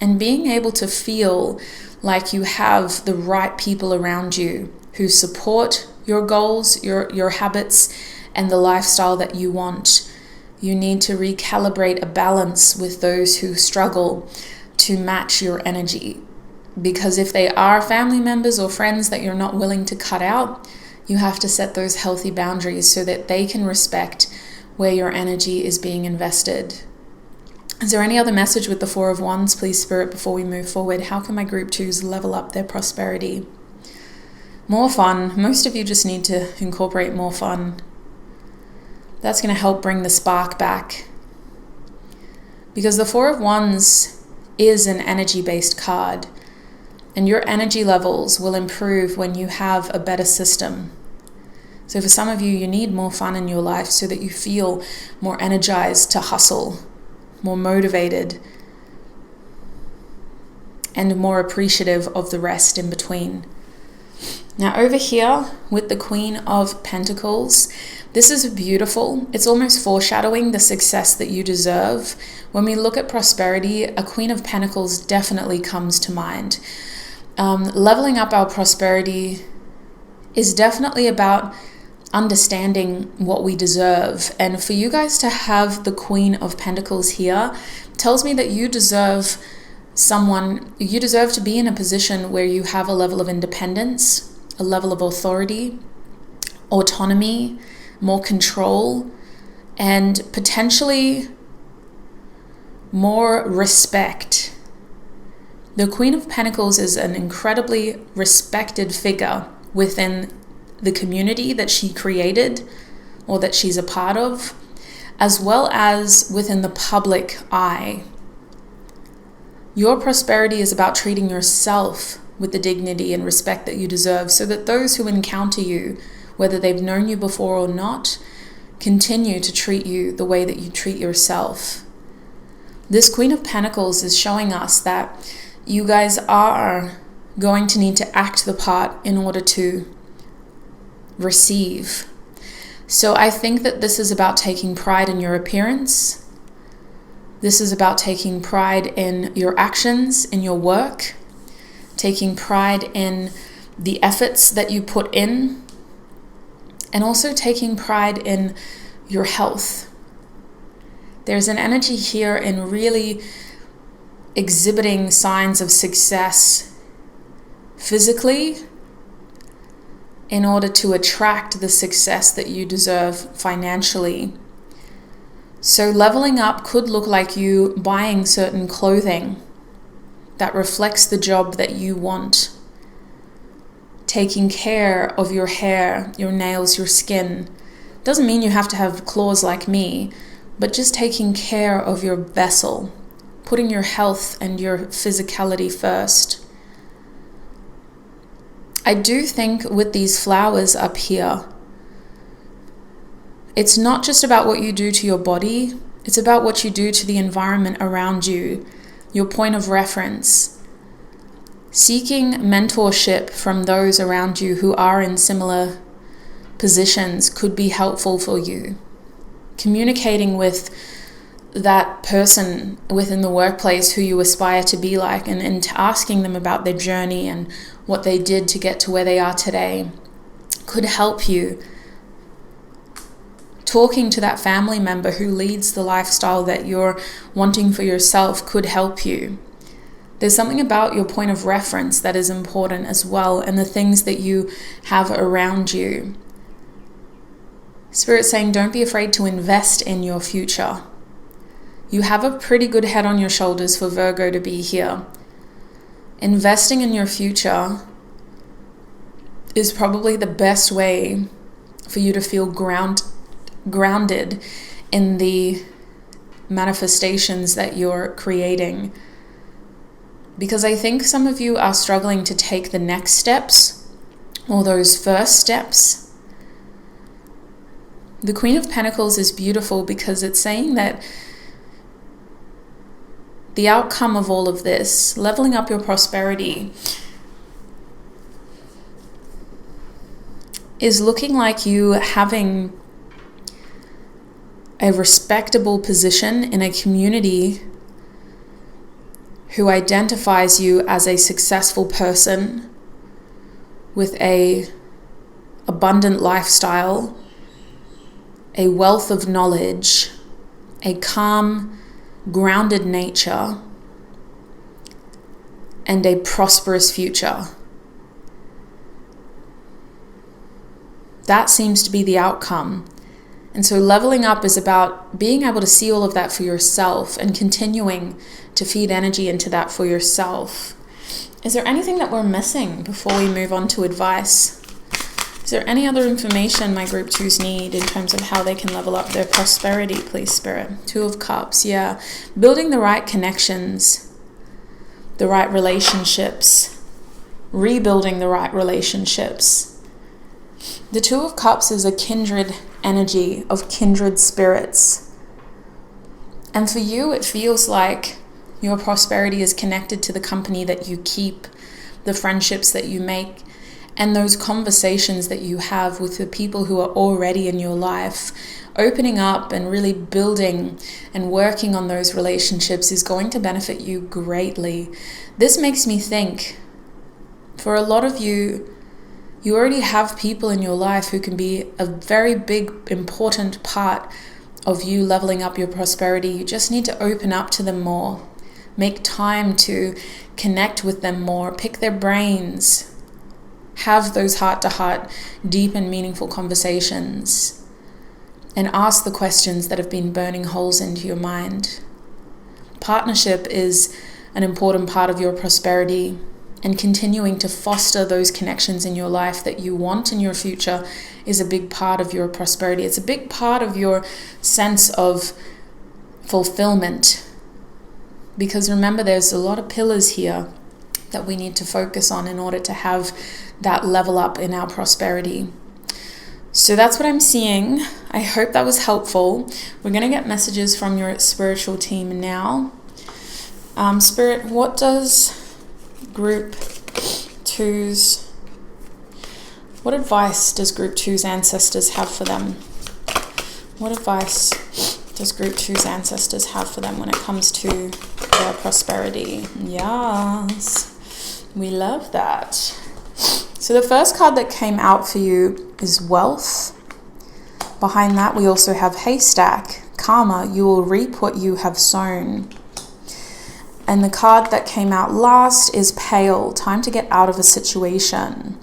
and being able to feel like you have the right people around you who support your goals, your habits, and the lifestyle that you want. You need to recalibrate a balance with those who struggle to match your energy. Because if they are family members or friends that you're not willing to cut out, you have to set those healthy boundaries so that they can respect where your energy is being invested. Is there any other message with the Four of Wands, please, Spirit, before we move forward? How can my group 2s level up their prosperity? More fun. Most of you just need to incorporate more fun. That's going to help bring the spark back. Because the Four of Wands is an energy-based card, and your energy levels will improve when you have a better system. So for some of you, you need more fun in your life so that you feel more energized to hustle, more motivated, and more appreciative of the rest in between. Now over here with the Queen of Pentacles, this is beautiful. It's almost foreshadowing the success that you deserve. When we look at prosperity, a Queen of Pentacles definitely comes to mind. Leveling up our prosperity is definitely about understanding what we deserve. And for you guys to have the Queen of Pentacles here tells me that you deserve to be in a position where you have a level of independence, a level of authority, autonomy, more control, and potentially more respect. The Queen of Pentacles is an incredibly respected figure within the community that she created or that she's a part of, as well as within the public eye. Your prosperity is about treating yourself with the dignity and respect that you deserve, so that those who encounter you, whether they've known you before or not, continue to treat you the way that you treat yourself. This Queen of Pentacles is showing us that you guys are going to need to act the part in order to receive. So I think that this is about taking pride in your appearance. This is about taking pride in your actions, in your work, taking pride in the efforts that you put in, and also taking pride in your health. There's an energy here in really exhibiting signs of success physically in order to attract the success that you deserve financially. So leveling up could look like you buying certain clothing that reflects the job that you want, taking care of your hair, your nails, your skin. Doesn't mean you have to have claws like me, but just taking care of your vessel, putting your health and your physicality first. I do think with these flowers up here, it's not just about what you do to your body, it's about what you do to the environment around you, your point of reference. Seeking mentorship from those around you who are in similar positions could be helpful for you. Communicating with that person within the workplace who you aspire to be like, and asking them about their journey and what they did to get to where they are today could help you. Talking to that family member who leads the lifestyle that you're wanting for yourself could help you. There's something about your point of reference that is important as well, and the things that you have around you. Spirit's saying, don't be afraid to invest in your future. You have a pretty good head on your shoulders for Virgo to be here. Investing in your future is probably the best way for you to feel grounded in the manifestations that you're creating. Because I think some of you are struggling to take the next steps, or those first steps. The Queen of Pentacles is beautiful because it's saying that the outcome of all of this, leveling up your prosperity, is looking like you having a respectable position in a community who identifies you as a successful person with a abundant lifestyle, a wealth of knowledge, a calm, grounded nature, and a prosperous future. That seems to be the outcome. And so leveling up is about being able to see all of that for yourself and continuing to feed energy into that for yourself. Is there anything that we're missing before we move on to advice? Is there any other information my group 2s need in terms of how they can level up their prosperity, please, Spirit? 2 of Cups, yeah. Building the right connections, the right relationships, rebuilding the right relationships. The 2 of Cups is a kindred energy of kindred spirits. And for you, it feels like your prosperity is connected to the company that you keep, the friendships that you make, and those conversations that you have with the people who are already in your life. Opening up and really building and working on those relationships is going to benefit you greatly. This makes me think, for a lot of you, you already have people in your life who can be a very big, important part of you leveling up your prosperity. You just need to open up to them more. Make time to connect with them more. Pick their brains. Have those heart-to-heart, deep and meaningful conversations. And ask the questions that have been burning holes into your mind. Partnership is an important part of your prosperity. And continuing to foster those connections in your life that you want in your future is a big part of your prosperity. It's a big part of your sense of fulfillment. Because remember, there's a lot of pillars here that we need to focus on in order to have that level up in our prosperity. So that's what I'm seeing. I hope that was helpful. We're going to get messages from your spiritual team now. Spirit, what does Group 2's, what advice does Group 2's ancestors have for them? What advice does Group 2's ancestors have for them when it comes to their prosperity? Yes, we love that. So the first card that came out for you is wealth. Behind that, we also have haystack, karma. You will reap what you have sown. And the card that came out last is pale, time to get out of a situation.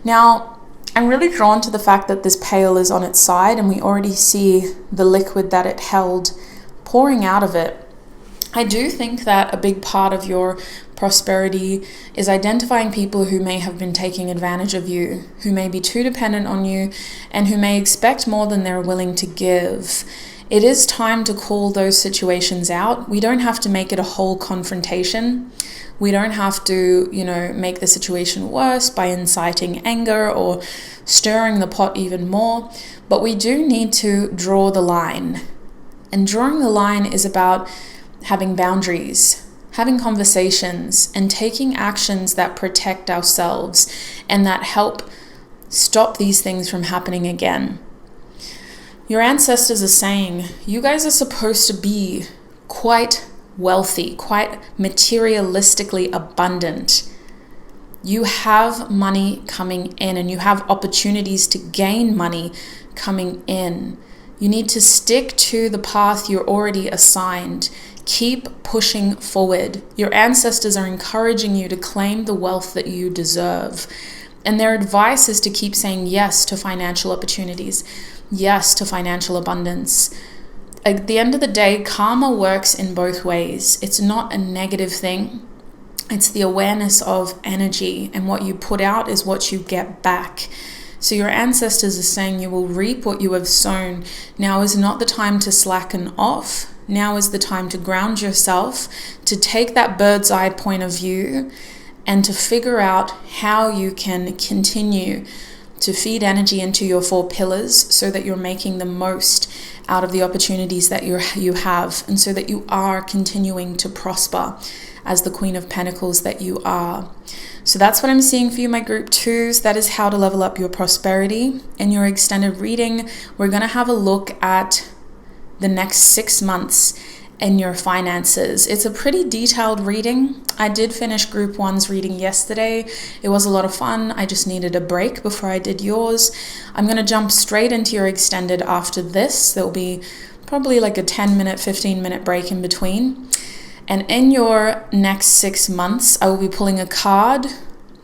Now, I'm really drawn to the fact that this pail is on its side and we already see the liquid that it held pouring out of it. I do think that a big part of your prosperity is identifying people who may have been taking advantage of you, who may be too dependent on you, and who may expect more than they're willing to give. It is time to call those situations out. We don't have to make it a whole confrontation. We don't have to, make the situation worse by inciting anger or stirring the pot even more. But we do need to draw the line. And drawing the line is about having boundaries, having conversations, and taking actions that protect ourselves and that help stop these things from happening again. Your ancestors are saying, you guys are supposed to be quite wealthy, quite materialistically abundant. You have money coming in and you have opportunities to gain money coming in. You need to stick to the path you're already assigned. Keep pushing forward. Your ancestors are encouraging you to claim the wealth that you deserve. And their advice is to keep saying yes to financial opportunities. Yes to financial abundance. At the end of the day, karma works in both ways. It's not a negative thing. It's the awareness of energy, and what you put out is what you get back. So your ancestors are saying you will reap what you have sown. Now is not the time to slacken off. Now is the time to ground yourself, to take that bird's eye point of view, and to figure out how you can continue to feed energy into your 4 pillars so that you're making the most out of the opportunities that you have, and so that you are continuing to prosper as the Queen of Pentacles that you are. So that's what I'm seeing for you, my group 2s. That is how to level up your prosperity. In your extended reading, we're going to have a look at the next 6 months in your finances. It's a pretty detailed reading. I did finish group 1's reading yesterday. It was a lot of fun. I just needed a break before I did yours. I'm going to jump straight into your extended after this. There'll be probably like a 10-minute, 15-minute break in between. And in your next 6 months, I will be pulling a card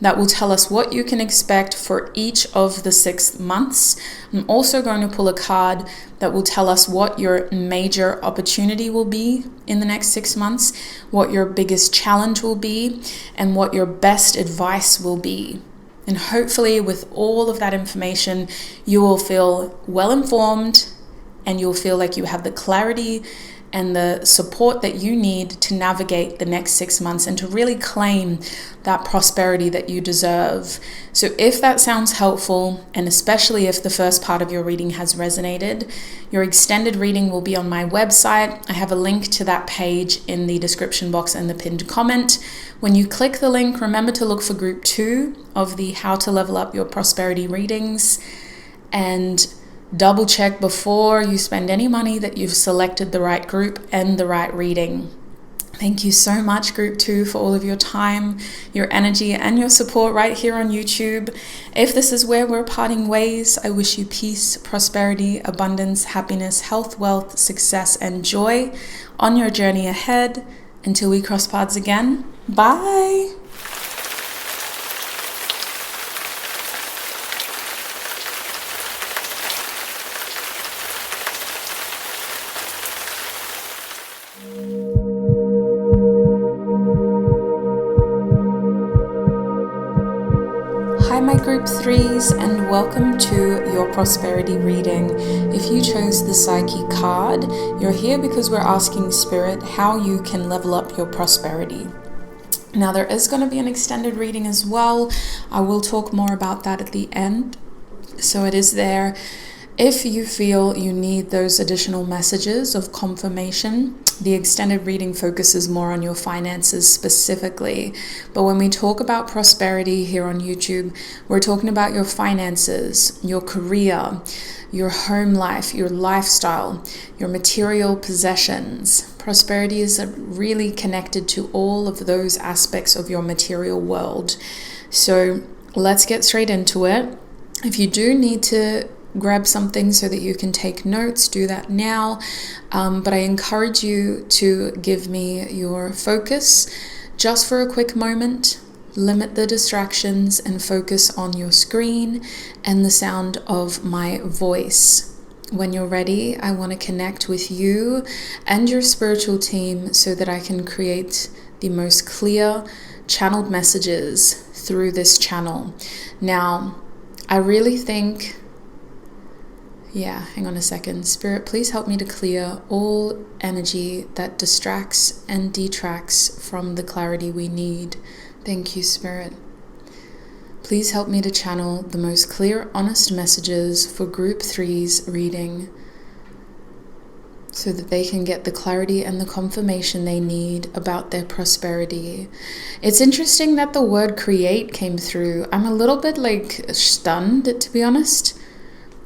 that will tell us what you can expect for each of the 6 months. I'm also going to pull a card that will tell us what your major opportunity will be in the next 6 months, what your biggest challenge will be, and what your best advice will be. And hopefully with all of that information, you will feel well informed, and you'll feel like you have the clarity and the support that you need to navigate the next 6 months and to really claim that prosperity that you deserve. So if that sounds helpful, and especially if the first part of your reading has resonated, your extended reading will be on my website. I have a link to that page in the description box and the pinned comment. When you click the link, remember to look for group 2 of the How to Level Up Your Prosperity readings, and double check before you spend any money that you've selected the right group and the right reading. Thank you so much, group 2, for all of your time, your energy, and your support right here on YouTube. If this is where we're parting ways, I wish you peace, prosperity, abundance, happiness, health, wealth, success, and joy on your journey ahead. Until we cross paths again, bye. Hi my group 3s, and welcome to your prosperity reading. If you chose the Psyche card, you're here because we're asking Spirit how you can level up your prosperity. Now there is going to be an extended reading as well. I will talk more about that at the end. So it is there. If you feel you need those additional messages of confirmation, the extended reading focuses more on your finances specifically. But when we talk about prosperity here on YouTube, we're talking about your finances, your career, your home life, your lifestyle, your material possessions. Prosperity is really connected to all of those aspects of your material world. So let's get straight into it. If you do need to grab something so that you can take notes, do that now. But I encourage you to give me your focus just for a quick moment. Limit the distractions and focus on your screen and the sound of my voice. When you're ready, I want to connect with you and your spiritual team so that I can create the most clear channeled messages through this channel. Now, I really think hang on a second. Spirit, please help me to clear all energy that distracts and detracts from the clarity we need. Thank you, Spirit. Please help me to channel the most clear, honest messages for Group 3's reading so that they can get the clarity and the confirmation they need about their prosperity. It's interesting that the word create came through. I'm a little bit stunned, to be honest.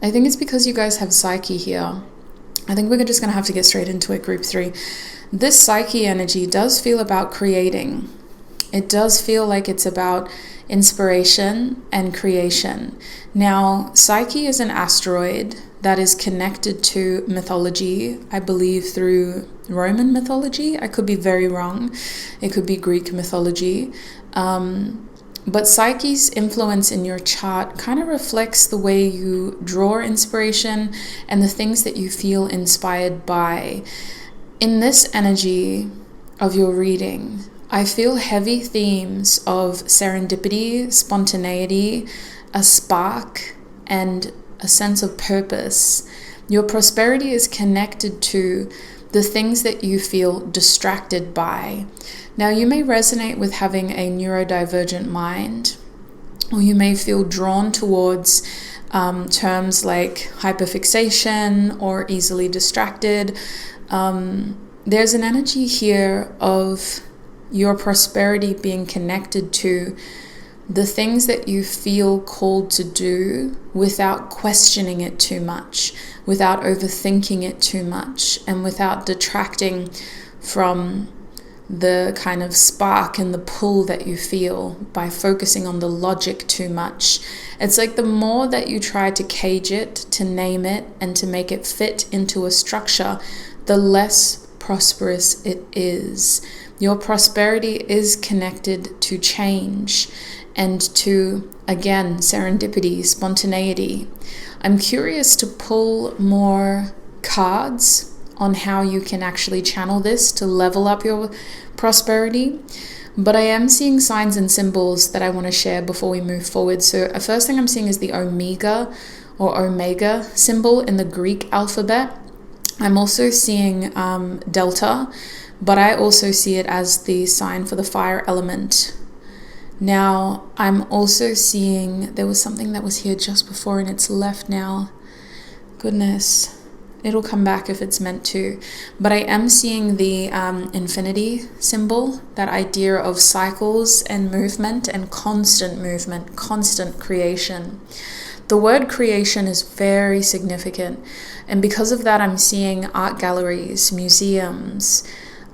I think it's because you guys have Psyche here. I think we're just going to have to get straight into it, Group 3. This Psyche energy does feel about creating. It does feel like it's about inspiration and creation. Now, Psyche is an asteroid that is connected to mythology, I believe through Roman mythology. I could be very wrong. It could be Greek mythology. But Psyche's influence in your chart kind of reflects the way you draw inspiration and the things that you feel inspired by. In this energy of your reading, I feel heavy themes of serendipity, spontaneity, a spark, and a sense of purpose. Your prosperity is connected to the things that you feel distracted by. Now, you may resonate with having a neurodivergent mind, or you may feel drawn towards terms like hyperfixation or easily distracted. There's an energy here of your prosperity being connected to the things that you feel called to do without questioning it too much, without overthinking it too much, and without detracting from the kind of spark and the pull that you feel by focusing on the logic too much. It's like the more that you try to cage it, to name it, and to make it fit into a structure, the less prosperous it is. Your prosperity is connected to change and to, again, serendipity, spontaneity. I'm curious to pull more cards on how you can actually channel this to level up your prosperity. But I am seeing signs and symbols that I want to share before we move forward. So the first thing I'm seeing is the Omega or Omega symbol in the Greek alphabet. I'm also seeing Delta, but I also see it as the sign for the fire element. Now, I'm also seeing, there was something that was here just before and it's left now. Goodness. It'll come back if it's meant to. But I am seeing the infinity symbol, that idea of cycles and movement and constant movement, constant creation. The word creation is very significant. And because of that, I'm seeing art galleries, museums.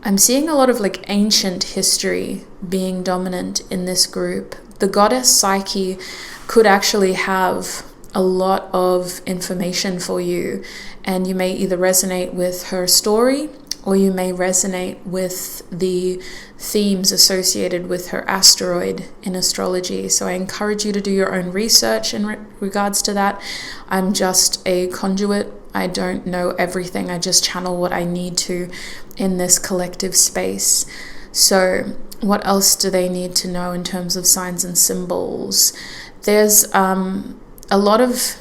I'm seeing a lot of like ancient history being dominant in this group. The goddess Psyche could actually have a lot of information for you, and you may either resonate with her story or you may resonate with the themes associated with her asteroid in astrology. So I encourage you to do your own research in regards to that. I'm just a conduit. I don't know everything. I just channel what I need to in this collective space. So what else do they need to know in terms of signs and symbols? There's a lot of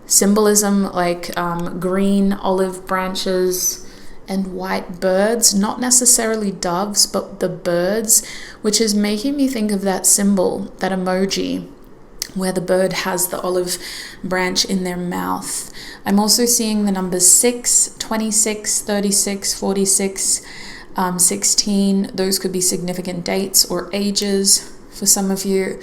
symbolism like green olive branches and white birds, not necessarily doves, but the birds, which is making me think of that symbol, that emoji, where the bird has the olive branch in their mouth. I'm also seeing the numbers 6, 26, 36, 46, 16. Those could be significant dates or ages for some of you.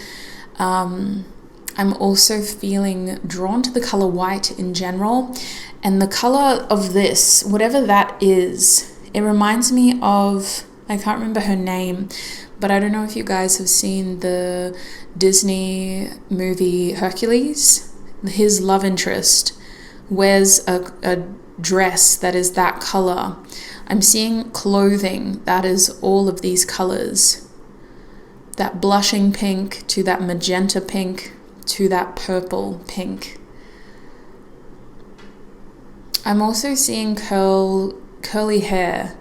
I'm also feeling drawn to the color white in general, and the color of this, whatever that is, it reminds me of, I can't remember her name, but I don't know if you guys have seen the Disney movie Hercules. His love interest wears a dress that is that color. I'm seeing clothing that is all of these colors, that blushing pink to that magenta pink to that purple pink. I'm also seeing curly hair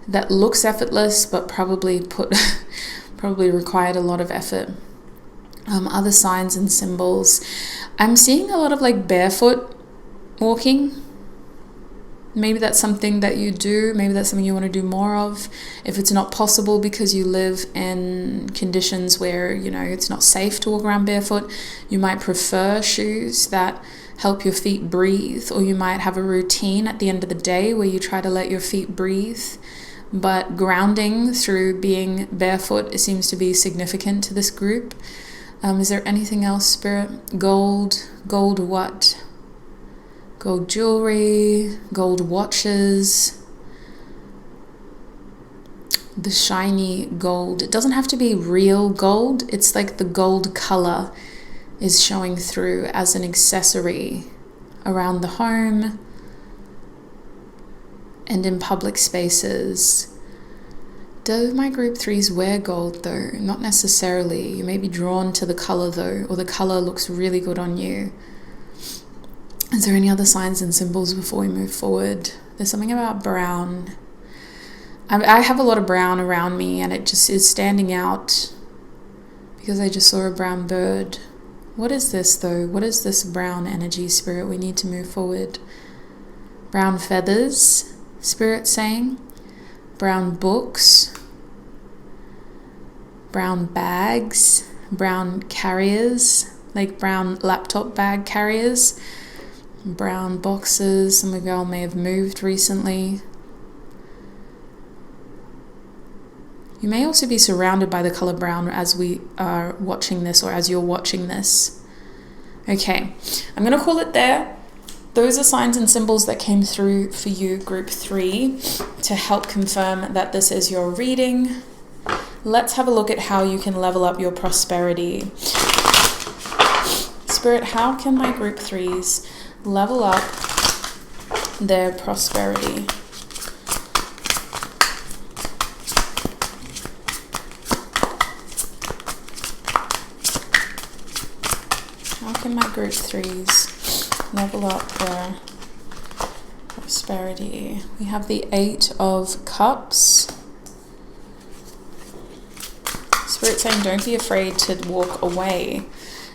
that looks effortless but probably required a lot of effort. Other signs and symbols. I'm seeing a lot of like barefoot walking. Maybe that's something that you do. Maybe that's something you want to do more of. If it's not possible because you live in conditions where, it's not safe to walk around barefoot, you might prefer shoes that help your feet breathe, or you might have a routine at the end of the day where you try to let your feet breathe. But grounding through being barefoot, it seems to be significant to this group. Is there anything else, Spirit? Gold what? Gold jewelry, gold watches, the shiny gold. It doesn't have to be real gold. It's like the gold color is showing through as an accessory around the home and in public spaces. Do my group 3s wear gold though? Not necessarily. You may be drawn to the color though, or the color looks really good on you. Is there any other signs and symbols before we move forward? There's something about brown. I have a lot of brown around me, and it just is standing out because I just saw a brown bird. What is this though? What is this brown energy, Spirit? We need to move forward. Brown feathers, Spirit saying. Brown books. Brown bags. brown carriers, like brown laptop bag carriers, brown boxes. Some girl may have moved recently. You may also be surrounded by the color brown as we are watching this, or as you're watching this. Okay, I'm going to call it there. Those are signs and symbols that came through for you, group 3, to help confirm that this is your reading. Let's have a look at how you can level up your prosperity. Spirit, how can my group 3s level up their prosperity? How can my group 3s level up their prosperity? We have the 8 of Cups. Spirit saying don't be afraid to walk away.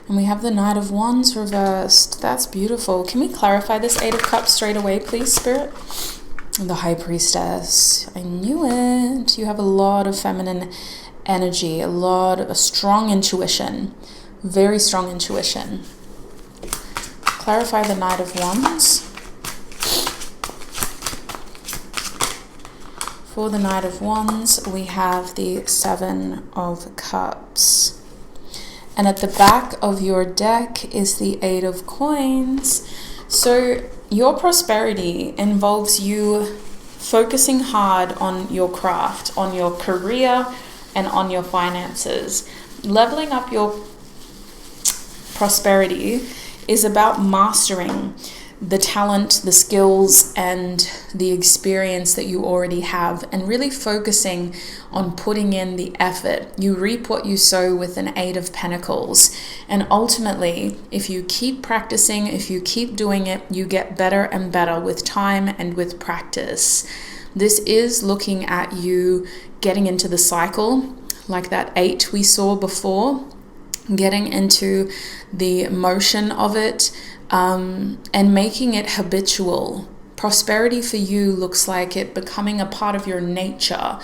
And we have the Knight of Wands reversed. That's beautiful. Can we clarify this 8 of Cups straight away, please, Spirit? The High Priestess. I knew it. You have a lot of feminine energy, a strong intuition. Very strong intuition. Clarify the Knight of Wands. For the Knight of Wands, we have the 7 of Cups. And at the back of your deck is the 8 of Coins. So your prosperity involves you focusing hard on your craft, on your career, and on your finances. Leveling up your prosperity is about mastering the talent, the skills, and the experience that you already have, and really focusing on putting in the effort. You reap what you sow with an 8 of Pentacles. And ultimately, if you keep practicing, if you keep doing it, you get better and better with time and with practice. This is looking at you getting into the cycle, like that 8 we saw before, getting into the motion of it, and making it habitual. Prosperity for you looks like it becoming a part of your nature,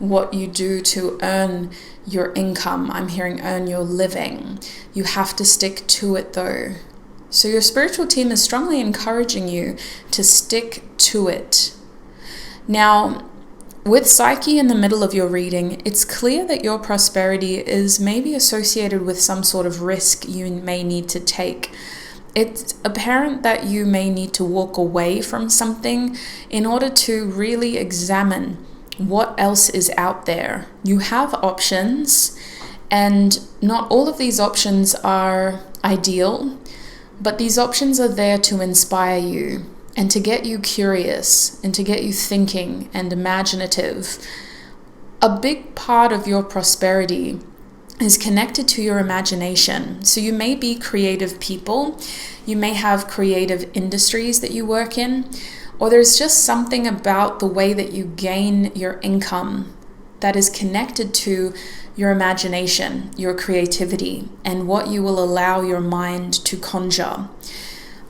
what you do to earn your income. I'm hearing earn your living. You have to stick to it though. So your spiritual team is strongly encouraging you to stick to it. Now, with Psyche in the middle of your reading, it's clear that your prosperity is maybe associated with some sort of risk you may need to take. It's apparent that you may need to walk away from something in order to really examine what else is out there. You have options, and not all of these options are ideal, but these options are there to inspire you and to get you curious and to get you thinking and imaginative. A big part of your prosperity is connected to your imagination. So you may be creative people, you may have creative industries that you work in, or there's just something about the way that you gain your income that is connected to your imagination, your creativity, and what you will allow your mind to conjure.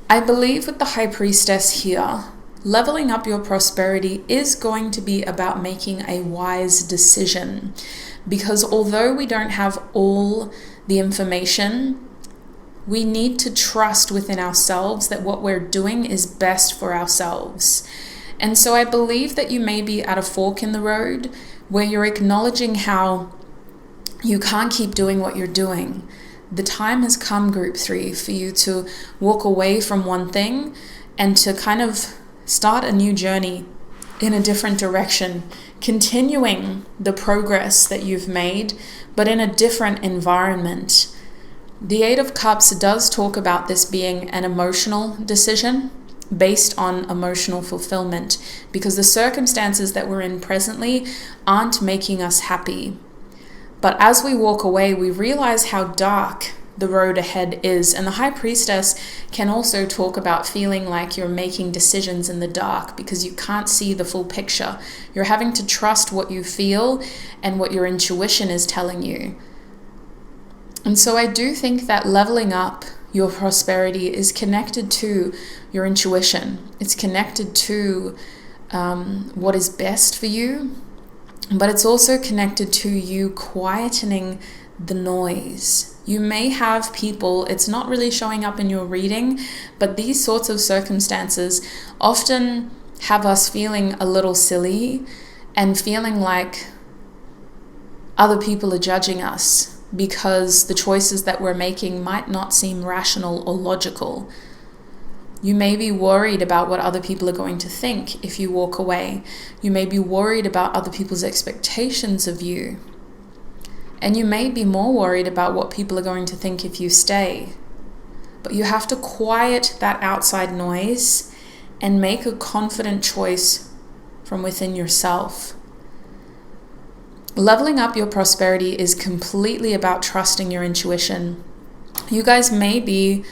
I believe with the High Priestess here, leveling up your prosperity is going to be about making a wise decision. Because although we don't have all the information, we need to trust within ourselves that what we're doing is best for ourselves. And so I believe that you may be at a fork in the road where you're acknowledging how you can't keep doing what you're doing. The time has come, group 3, for you to walk away from one thing and to kind of start a new journey in a different direction, continuing the progress that you've made, but in a different environment. The 8 of Cups does talk about this being an emotional decision based on emotional fulfillment, because the circumstances that we're in presently aren't making us happy. But as we walk away, we realize how dark the road ahead is. And the High Priestess can also talk about feeling like you're making decisions in the dark because you can't see the full picture. You're having to trust what you feel and what your intuition is telling you. And so I do think that leveling up your prosperity is connected to your intuition. It's connected to what is best for you, but it's also connected to you quietening the noise. You may have people, it's not really showing up in your reading, but these sorts of circumstances often have us feeling a little silly and feeling like other people are judging us because the choices that we're making might not seem rational or logical. You may be worried about what other people are going to think if you walk away. You may be worried about other people's expectations of you. And you may be more worried about what people are going to think if you stay. But you have to quiet that outside noise and make a confident choice from within yourself. Leveling up your prosperity is completely about trusting your intuition. You guys may be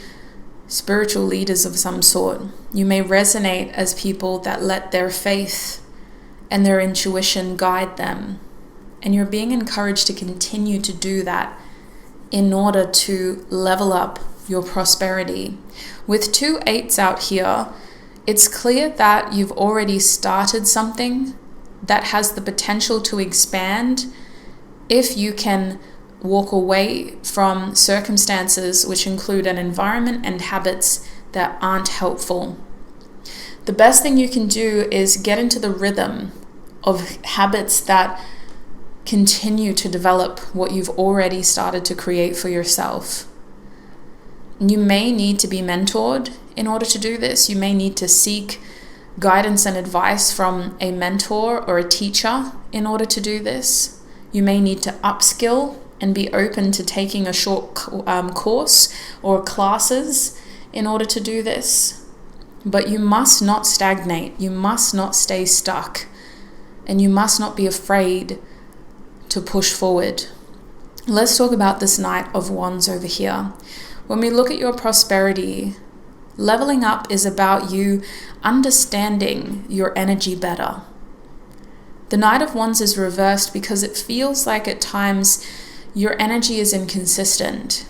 spiritual leaders of some sort. You may resonate as people that let their faith and their intuition guide them. And you're being encouraged to continue to do that in order to level up your prosperity. With 2 8s out here, it's clear that you've already started something that has the potential to expand if you can walk away from circumstances which include an environment and habits that aren't helpful. The best thing you can do is get into the rhythm of habits that continue to develop what you've already started to create for yourself. You may need to be mentored in order to do this. You may need to seek guidance and advice from a mentor or a teacher in order to do this. You may need to upskill and be open to taking a short course or classes in order to do this. But you must not stagnate. You must not stay stuck. And you must not be afraid to push forward. Let's talk about this Knight of Wands over here. When we look at your prosperity, leveling up is about you understanding your energy better. The Knight of Wands is reversed because it feels like at times your energy is inconsistent.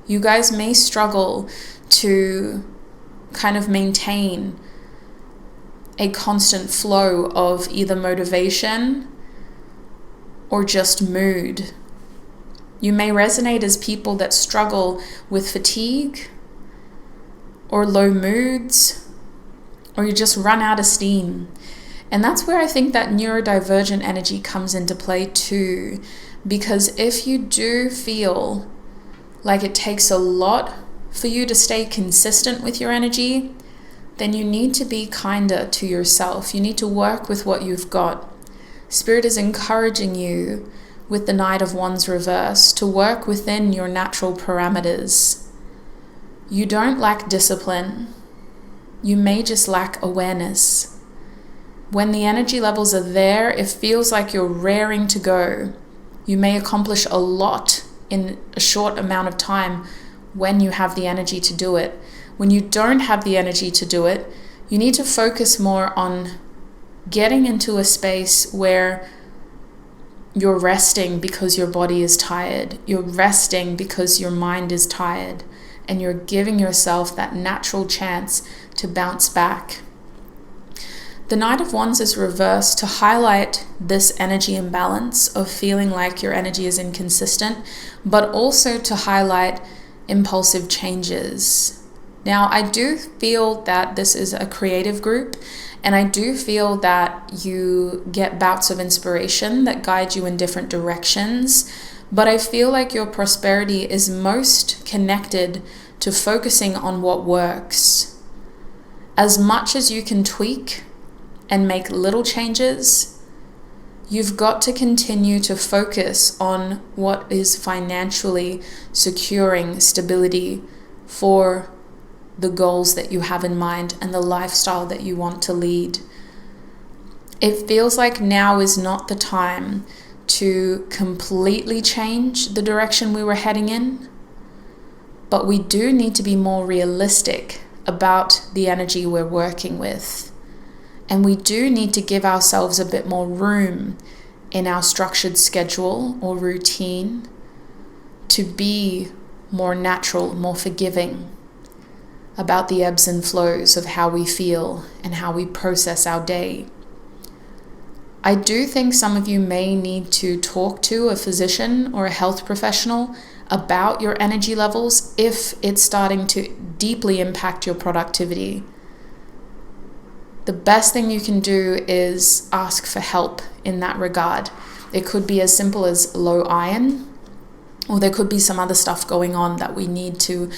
You guys may struggle to kind of maintain a constant flow of either motivation or just mood. You may resonate as people that struggle with fatigue or low moods, or you just run out of steam. And that's where I think that neurodivergent energy comes into play too, because if you do feel like it takes a lot for you to stay consistent with your energy, then you need to be kinder to yourself. You need to work with what you've got. Spirit is encouraging you with the Knight of Wands reverse to work within your natural parameters. You don't lack discipline. You may just lack awareness. When the energy levels are there, it feels like you're raring to go. You may accomplish a lot in a short amount of time when you have the energy to do it. When you don't have the energy to do it, you need to focus more on getting into a space where you're resting because your body is tired. You're resting because your mind is tired. And you're giving yourself that natural chance to bounce back. The Knight of Wands is reversed to highlight this energy imbalance of feeling like your energy is inconsistent, but also to highlight impulsive changes. Now, I do feel that this is a creative group, and I do feel that you get bouts of inspiration that guide you in different directions, but I feel like your prosperity is most connected to focusing on what works. As much as you can tweak and make little changes, you've got to continue to focus on what is financially securing stability for the goals that you have in mind and the lifestyle that you want to lead. It feels like now is not the time to completely change the direction we were heading in, but we do need to be more realistic about the energy we're working with. And we do need to give ourselves a bit more room in our structured schedule or routine to be more natural, more forgiving about the ebbs and flows of how we feel and how we process our day. I do think some of you may need to talk to a physician or a health professional about your energy levels if it's starting to deeply impact your productivity. The best thing you can do is ask for help in that regard. It could be as simple as low iron, or there could be some other stuff going on that we need to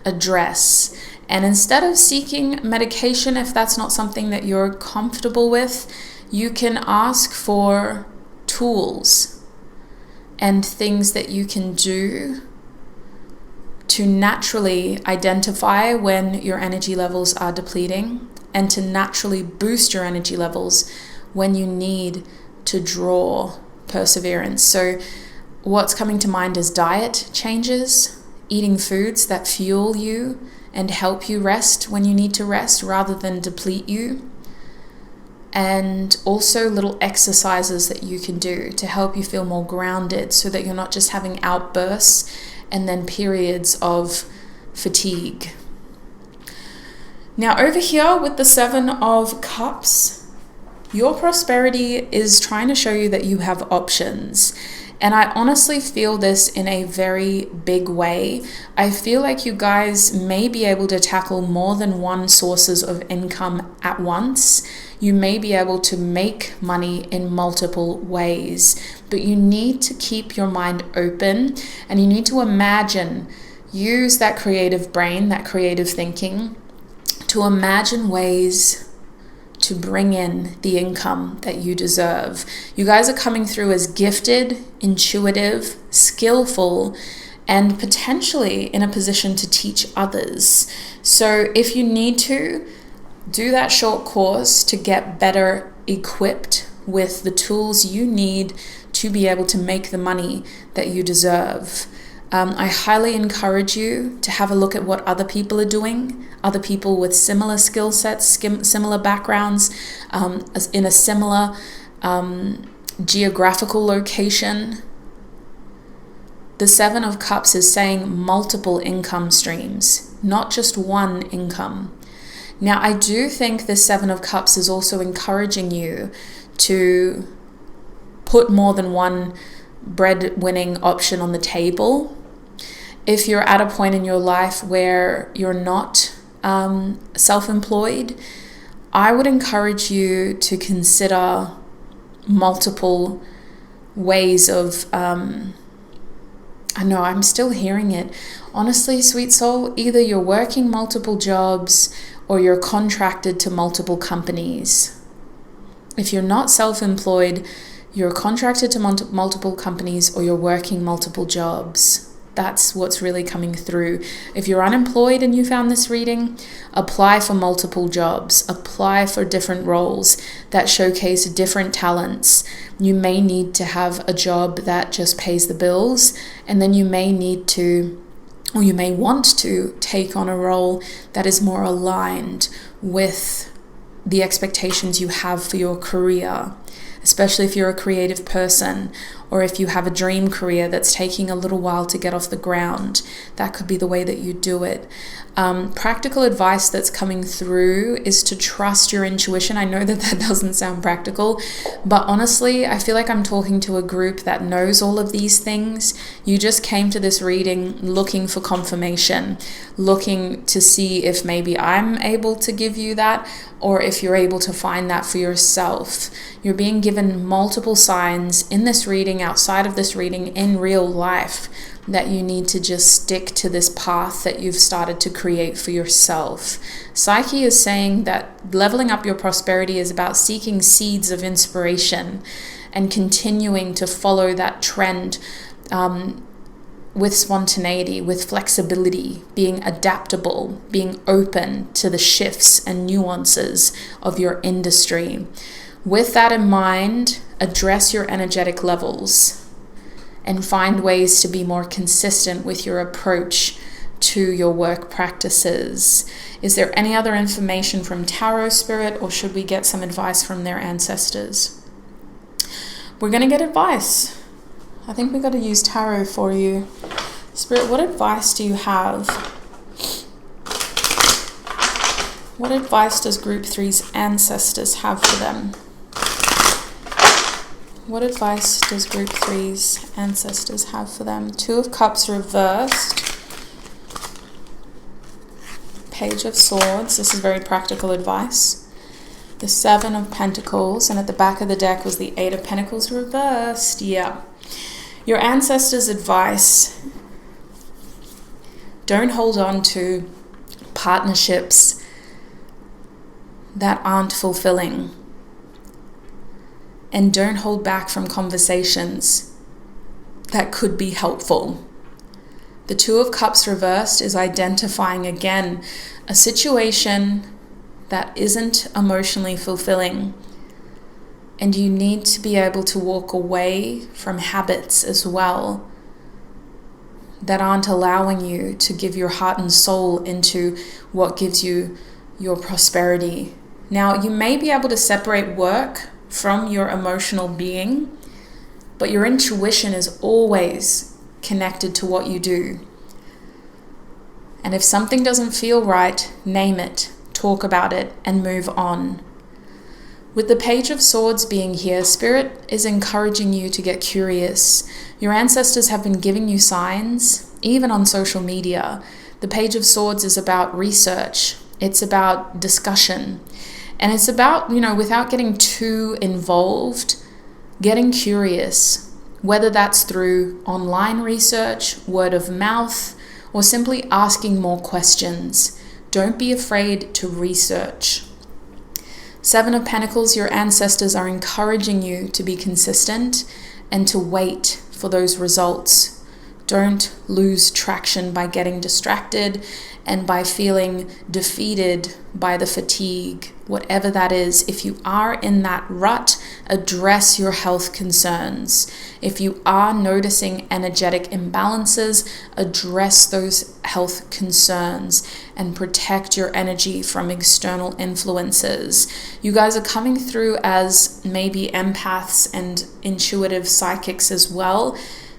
address. And instead of seeking medication, if that's not something that you're comfortable with, you can ask for tools and things that you can do to naturally identify when your energy levels are depleting and to naturally boost your energy levels when you need to draw perseverance. So what's coming to mind is diet changes, eating foods that fuel you and help you rest when you need to rest rather than deplete you. And also little exercises that you can do to help you feel more grounded so that you're not just having outbursts and then periods of fatigue. Now over here with the 7 of Cups, your prosperity is trying to show you that you have options. And I honestly feel this in a very big way. I feel like you guys may be able to tackle more than one sources of income at once. You may be able to make money in multiple ways, but you need to keep your mind open and you need to imagine, use that creative brain, that creative thinking to imagine ways to bring in the income that you deserve. You guys are coming through as gifted, intuitive, skillful, and potentially in a position to teach others. So if you need to, do that short course to get better equipped with the tools you need to be able to make the money that you deserve. I highly encourage you to have a look at what other people are doing, other people with similar skill sets, similar backgrounds, in a similar geographical location. The 7 of Cups is saying multiple income streams, not just one income. Now, I do think the 7 of Cups is also encouraging you to put more than one bread-winning option on the table. If you're at a point in your life where you're not self-employed, I would encourage you to consider multiple ways of, I know I'm still hearing it. Honestly, sweet soul, either you're working multiple jobs or you're contracted to multiple companies. If you're not self-employed, you're contracted to multiple companies or you're working multiple jobs. That's what's really coming through. If you're unemployed and you found this reading, apply for multiple jobs. Apply for different roles that showcase different talents. You may need to have a job that just pays the bills, and then you may need to, or you may want to take on a role that is more aligned with the expectations you have for your career, especially if you're a creative person or if you have a dream career that's taking a little while to get off the ground. That could be the way that you do it. Practical advice that's coming through is to trust your intuition. I know that doesn't sound practical, but honestly, I feel like I'm talking to a group that knows all of these things. You just came to this reading looking for confirmation, looking to see if maybe I'm able to give you that, or if you're able to find that for yourself. You're being given multiple signs in this reading, outside of this reading, in real life, that you need to just stick to this path that you've started to create for yourself. Psyche is saying that leveling up your prosperity is about seeking seeds of inspiration and continuing to follow that trend with spontaneity, with flexibility, being adaptable, being open to the shifts and nuances of your industry. With that in mind, address your energetic levels and find ways to be more consistent with your approach to your work practices. Is there any other information from Tarot Spirit, or should we get some advice from their ancestors? We're going to get advice. I think we got to use tarot for you. Spirit, what advice do you have? What advice does Group 3's ancestors have for them? What advice does Group 3's ancestors have for them? Two of Cups reversed. Page of Swords. This is very practical advice. The Seven of Pentacles. And at the back of the deck was the Eight of Pentacles reversed. Yeah. Your ancestors' advice. Don't hold on to partnerships that aren't fulfilling. And don't hold back from conversations that could be helpful. The Two of Cups reversed is identifying again a situation that isn't emotionally fulfilling. And you need to be able to walk away from habits as well that aren't allowing you to give your heart and soul into what gives you your prosperity. Now, you may be able to separate work from your emotional being, but your intuition is always connected to what you do. And if something doesn't feel right, name it, talk about it, and move on. With the Page of Swords being here, Spirit is encouraging you to get curious. Your ancestors have been giving you signs, even on social media. The Page of Swords is about research. It's about discussion. And it's about, without getting too involved, getting curious, whether that's through online research, word of mouth, or simply asking more questions. Don't be afraid to research. Seven of Pentacles, your ancestors are encouraging you to be consistent and to wait for those results. Don't lose traction by getting distracted and by feeling defeated by the fatigue, whatever that is. If you are in that rut, address your health concerns. If you are noticing energetic imbalances, address those health concerns and protect your energy from external influences. You guys are coming through as maybe empaths and intuitive psychics as well.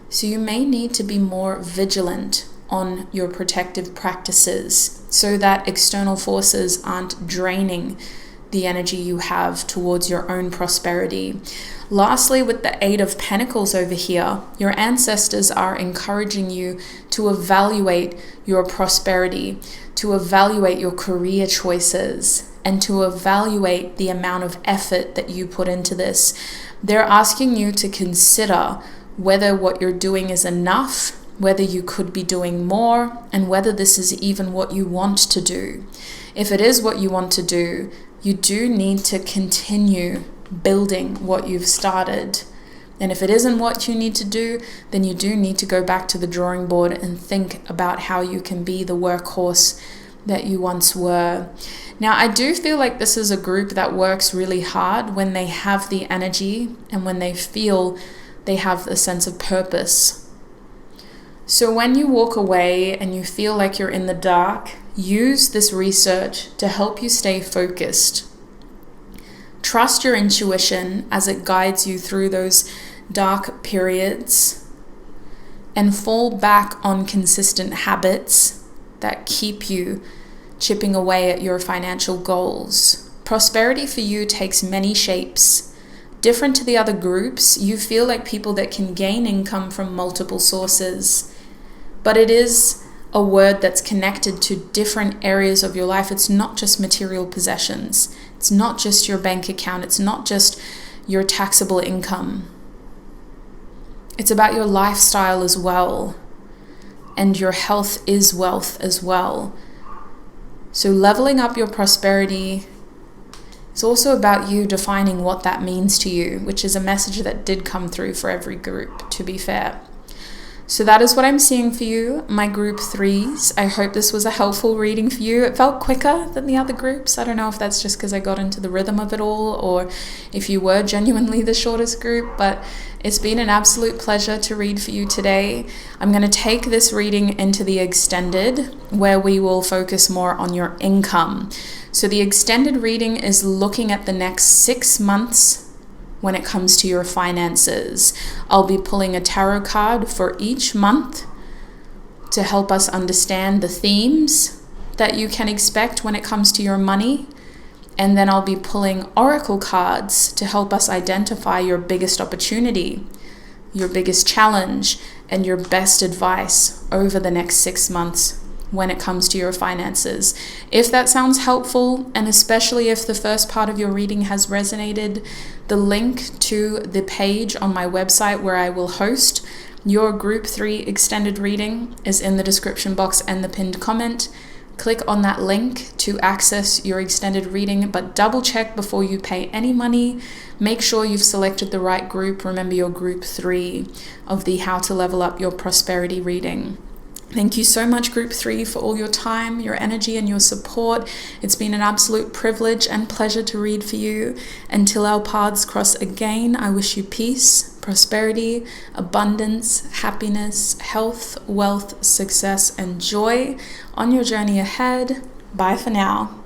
So you may need to be more vigilant on your protective practices so that external forces aren't draining the energy you have towards your own prosperity. Lastly, with the Eight of Pentacles over here, your ancestors are encouraging you to evaluate your prosperity, to evaluate your career choices, and to evaluate the amount of effort that you put into this. They're asking you to consider whether what you're doing is enough, whether you could be doing more, and whether this is even what you want to do. If it is what you want to do, you do need to continue building what you've started. And if it isn't what you need to do, then you do need to go back to the drawing board and think about how you can be the workhorse that you once were. Now, I do feel like this is a group that works really hard when they have the energy and when they feel they have a sense of purpose. So when you walk away and you feel like you're in the dark, use this research to help you stay focused. Trust your intuition as it guides you through those dark periods, and fall back on consistent habits that keep you chipping away at your financial goals. Prosperity for you takes many shapes. Different to the other groups, you feel like people that can gain income from multiple sources, but it is a word that's connected to different areas of your life. It's not just material possessions. It's not just your bank account. It's not just your taxable income. It's about your lifestyle as well. And your health is wealth as well. So leveling up your prosperity is also about you defining what that means to you, which is a message that did come through for every group, to be fair. So that is what I'm seeing for you, my group 3s. I hope this was a helpful reading for you. It felt quicker than the other groups. I don't know if that's just because I got into the rhythm of it all, or if you were genuinely the shortest group, but it's been an absolute pleasure to read for you today. I'm going to take this reading into the extended, where we will focus more on your income. So the extended reading is looking at the next 6 months when it comes to your finances. I'll be pulling a tarot card for each month to help us understand the themes that you can expect when it comes to your money. And then I'll be pulling oracle cards to help us identify your biggest opportunity, your biggest challenge, and your best advice over the next 6 months when it comes to your finances. If that sounds helpful, and especially if the first part of your reading has resonated, the link to the page on my website where I will host your Group 3 extended reading is in the description box and the pinned comment. Click on that link to access your extended reading, but double check before you pay any money. Make sure you've selected the right group. Remember, your Group 3 of the How to Level Up Your Prosperity reading. Thank you so much, Group 3, for all your time, your energy, and your support. It's been an absolute privilege and pleasure to read for you. Until our paths cross again, I wish you peace, prosperity, abundance, happiness, health, wealth, success, and joy on your journey ahead. Bye for now.